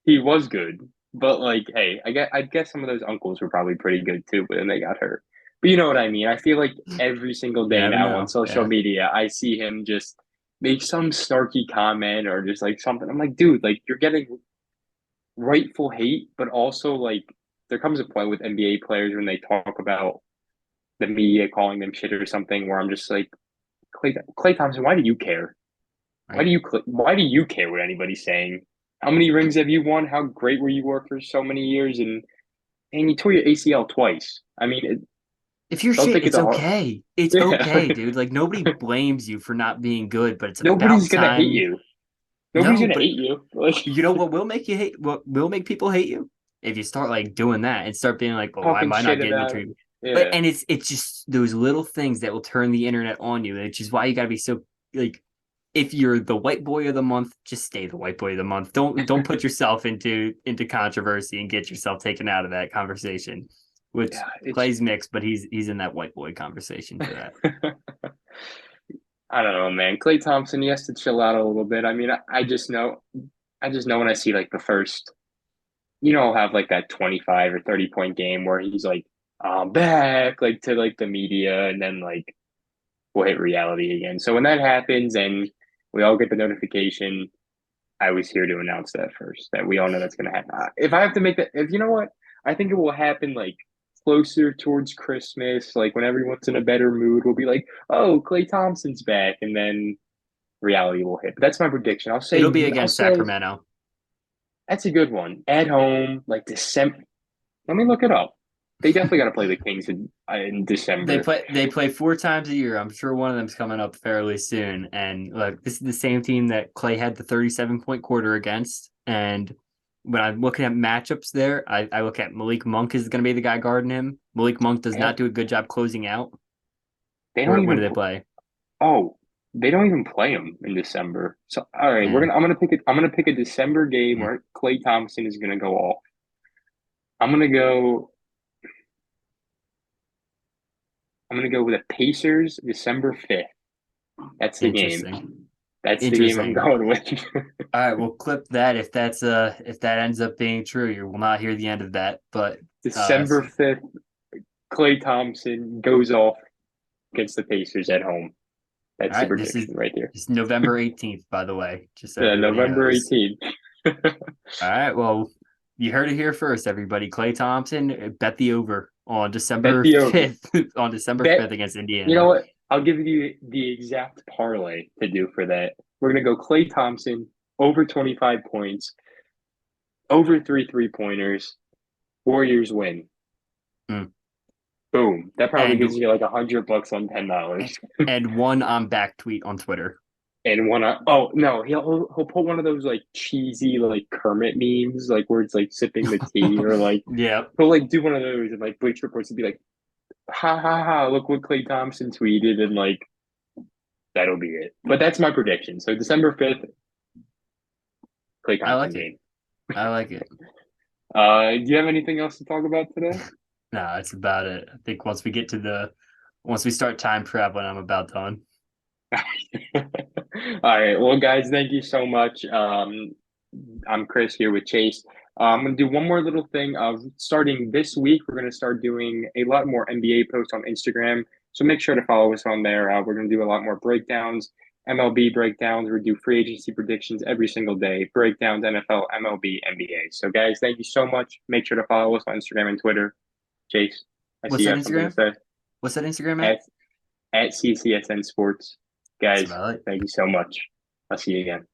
[SPEAKER 1] He was good, but like, hey, I guess some of those uncles were probably pretty good too, but then they got hurt. But you know what I mean? I feel like every single
[SPEAKER 2] You
[SPEAKER 1] day
[SPEAKER 2] never
[SPEAKER 1] now on
[SPEAKER 2] know.
[SPEAKER 1] social
[SPEAKER 2] Yeah.
[SPEAKER 1] media, I see him just make some snarky comment or just like something. I'm like, dude, like you're getting rightful hate, but also like there comes a point with NBA players when they talk about the media calling them shit or something where I'm just like, Klay Thompson, why do you care?
[SPEAKER 2] Right.
[SPEAKER 1] Why do you care what anybody's saying? How many rings have you won? How great were you for so many years? And you tore your ACL twice. I mean,
[SPEAKER 2] If you're
[SPEAKER 1] don't
[SPEAKER 2] shit,
[SPEAKER 1] take it
[SPEAKER 2] it's
[SPEAKER 1] to heart.
[SPEAKER 2] okay. It's
[SPEAKER 1] Yeah,
[SPEAKER 2] okay, dude. Like nobody blames you for not being good, but it's
[SPEAKER 1] nobody's
[SPEAKER 2] about
[SPEAKER 1] gonna hate
[SPEAKER 2] time.
[SPEAKER 1] you. Nobody's
[SPEAKER 2] No,
[SPEAKER 1] gonna
[SPEAKER 2] but
[SPEAKER 1] hate you. Like
[SPEAKER 2] you know what will make you hate? What will make people hate you? If you start like doing that and start being like, "Well, why
[SPEAKER 1] talking
[SPEAKER 2] am I not
[SPEAKER 1] shit
[SPEAKER 2] getting the
[SPEAKER 1] about.
[SPEAKER 2] treatment?" But
[SPEAKER 1] Yeah,
[SPEAKER 2] and it's just those little things that will turn the internet on you, which is why you got to be so like. If you're the white boy of the month, just stay the white boy of the month. Don't put yourself into controversy and get yourself taken out of that conversation. Which
[SPEAKER 1] yeah. It's
[SPEAKER 2] Clay's mixed, but he's in that white boy conversation for that.
[SPEAKER 1] I don't know, man. Klay Thompson, he has to chill out a little bit. I mean, I just know when I see like the first, I'll have like that 25 or 30 point game where he's like, I'm back, like to like the media, and then like we'll hit reality again. So when that happens and we all get the notification, I was here to announce that first, that we all know that's going to happen. If I have to make that, if you know what, I think it will happen like closer towards Christmas, like when everyone's in a better mood, we'll be like, oh, Klay Thompson's back. And then reality will hit. But that's my prediction. I'll
[SPEAKER 2] It'll
[SPEAKER 1] say,
[SPEAKER 2] be
[SPEAKER 1] I'll
[SPEAKER 2] against
[SPEAKER 1] say
[SPEAKER 2] Sacramento.
[SPEAKER 1] that's a good one. At home, like December. Let me look it up. They definitely got to play the Kings in December.
[SPEAKER 2] They play 4 times a year. I'm sure one of them's coming up fairly soon. And look, this is the same team that Clay had the 37-point quarter against. And when I'm looking at matchups there, I look at Malik Monk is going to be the guy guarding him. Malik Monk does
[SPEAKER 1] They have,
[SPEAKER 2] not do a good job closing out.
[SPEAKER 1] they don't
[SPEAKER 2] When do
[SPEAKER 1] even.
[SPEAKER 2] they play?
[SPEAKER 1] Oh, they don't even play them in December. So all right, we're
[SPEAKER 2] Yeah.
[SPEAKER 1] gonna. I'm gonna pick it. I'm gonna pick a December game
[SPEAKER 2] Mm.
[SPEAKER 1] where Klay Thompson is gonna go off. I'm gonna go. I'm gonna go with the Pacers December 5th. That's the game.
[SPEAKER 2] Interesting.
[SPEAKER 1] That's the game I'm
[SPEAKER 2] Interesting.
[SPEAKER 1] going with.
[SPEAKER 2] All right, we'll clip that if that ends up being true. You will not hear the end of that. But uh
[SPEAKER 1] December 5th, Klay Thompson goes off against the Pacers at home.
[SPEAKER 2] all
[SPEAKER 1] That's the
[SPEAKER 2] right, this is
[SPEAKER 1] prediction right there.
[SPEAKER 2] it's November 18th, by the way, just so everybody
[SPEAKER 1] November
[SPEAKER 2] knows.
[SPEAKER 1] 18th.
[SPEAKER 2] All right. Well, you heard it here first, everybody. Clay Thompson bet the over on
[SPEAKER 1] Bet
[SPEAKER 2] December
[SPEAKER 1] the over.
[SPEAKER 2] 5th on December
[SPEAKER 1] Bet.
[SPEAKER 2] 5th against
[SPEAKER 1] You know
[SPEAKER 2] Indiana.
[SPEAKER 1] what? I'll give you the exact parlay to do for that. We're gonna go Klay Thompson over 25 points, over three pointers. Warriors win.
[SPEAKER 2] Mm.
[SPEAKER 1] Boom. That probably
[SPEAKER 2] And
[SPEAKER 1] gives you like $100 on $10.
[SPEAKER 2] and one on back tweet on Twitter.
[SPEAKER 1] And one, oh no, he'll put one of those like cheesy like Kermit memes, like where it's like sipping the tea, or like
[SPEAKER 2] Yep.
[SPEAKER 1] he'll like do one of those, and like Bleach Reports would be like, ha ha ha, look what Klay Thompson tweeted, and like that'll be it. But that's my prediction. So December 5th, Klay
[SPEAKER 2] I
[SPEAKER 1] Thompson
[SPEAKER 2] like it.
[SPEAKER 1] game.
[SPEAKER 2] I like it.
[SPEAKER 1] Do you have anything else to talk about today?
[SPEAKER 2] No, that's about it. I think once we start time traveling, I'm about done.
[SPEAKER 1] All right. Well, guys, thank you so much. I'm Chris here with Chase. I'm going to do one more little thing. Starting this week, we're going to start doing a lot more NBA posts on Instagram. So make sure to follow us on there. We're going to do a lot more breakdowns, MLB breakdowns. We do free agency predictions every single day, breakdowns, NFL, MLB, NBA. So, guys, thank you so much. Make sure to follow us on Instagram and Twitter. Chase, I see
[SPEAKER 2] What's
[SPEAKER 1] you
[SPEAKER 2] that
[SPEAKER 1] have something to
[SPEAKER 2] Instagram?
[SPEAKER 1] say.
[SPEAKER 2] What's that Instagram at?
[SPEAKER 1] At, at CCSN Sports.
[SPEAKER 2] That's
[SPEAKER 1] Guys,
[SPEAKER 2] about it.
[SPEAKER 1] thank you so much. I'll see you again.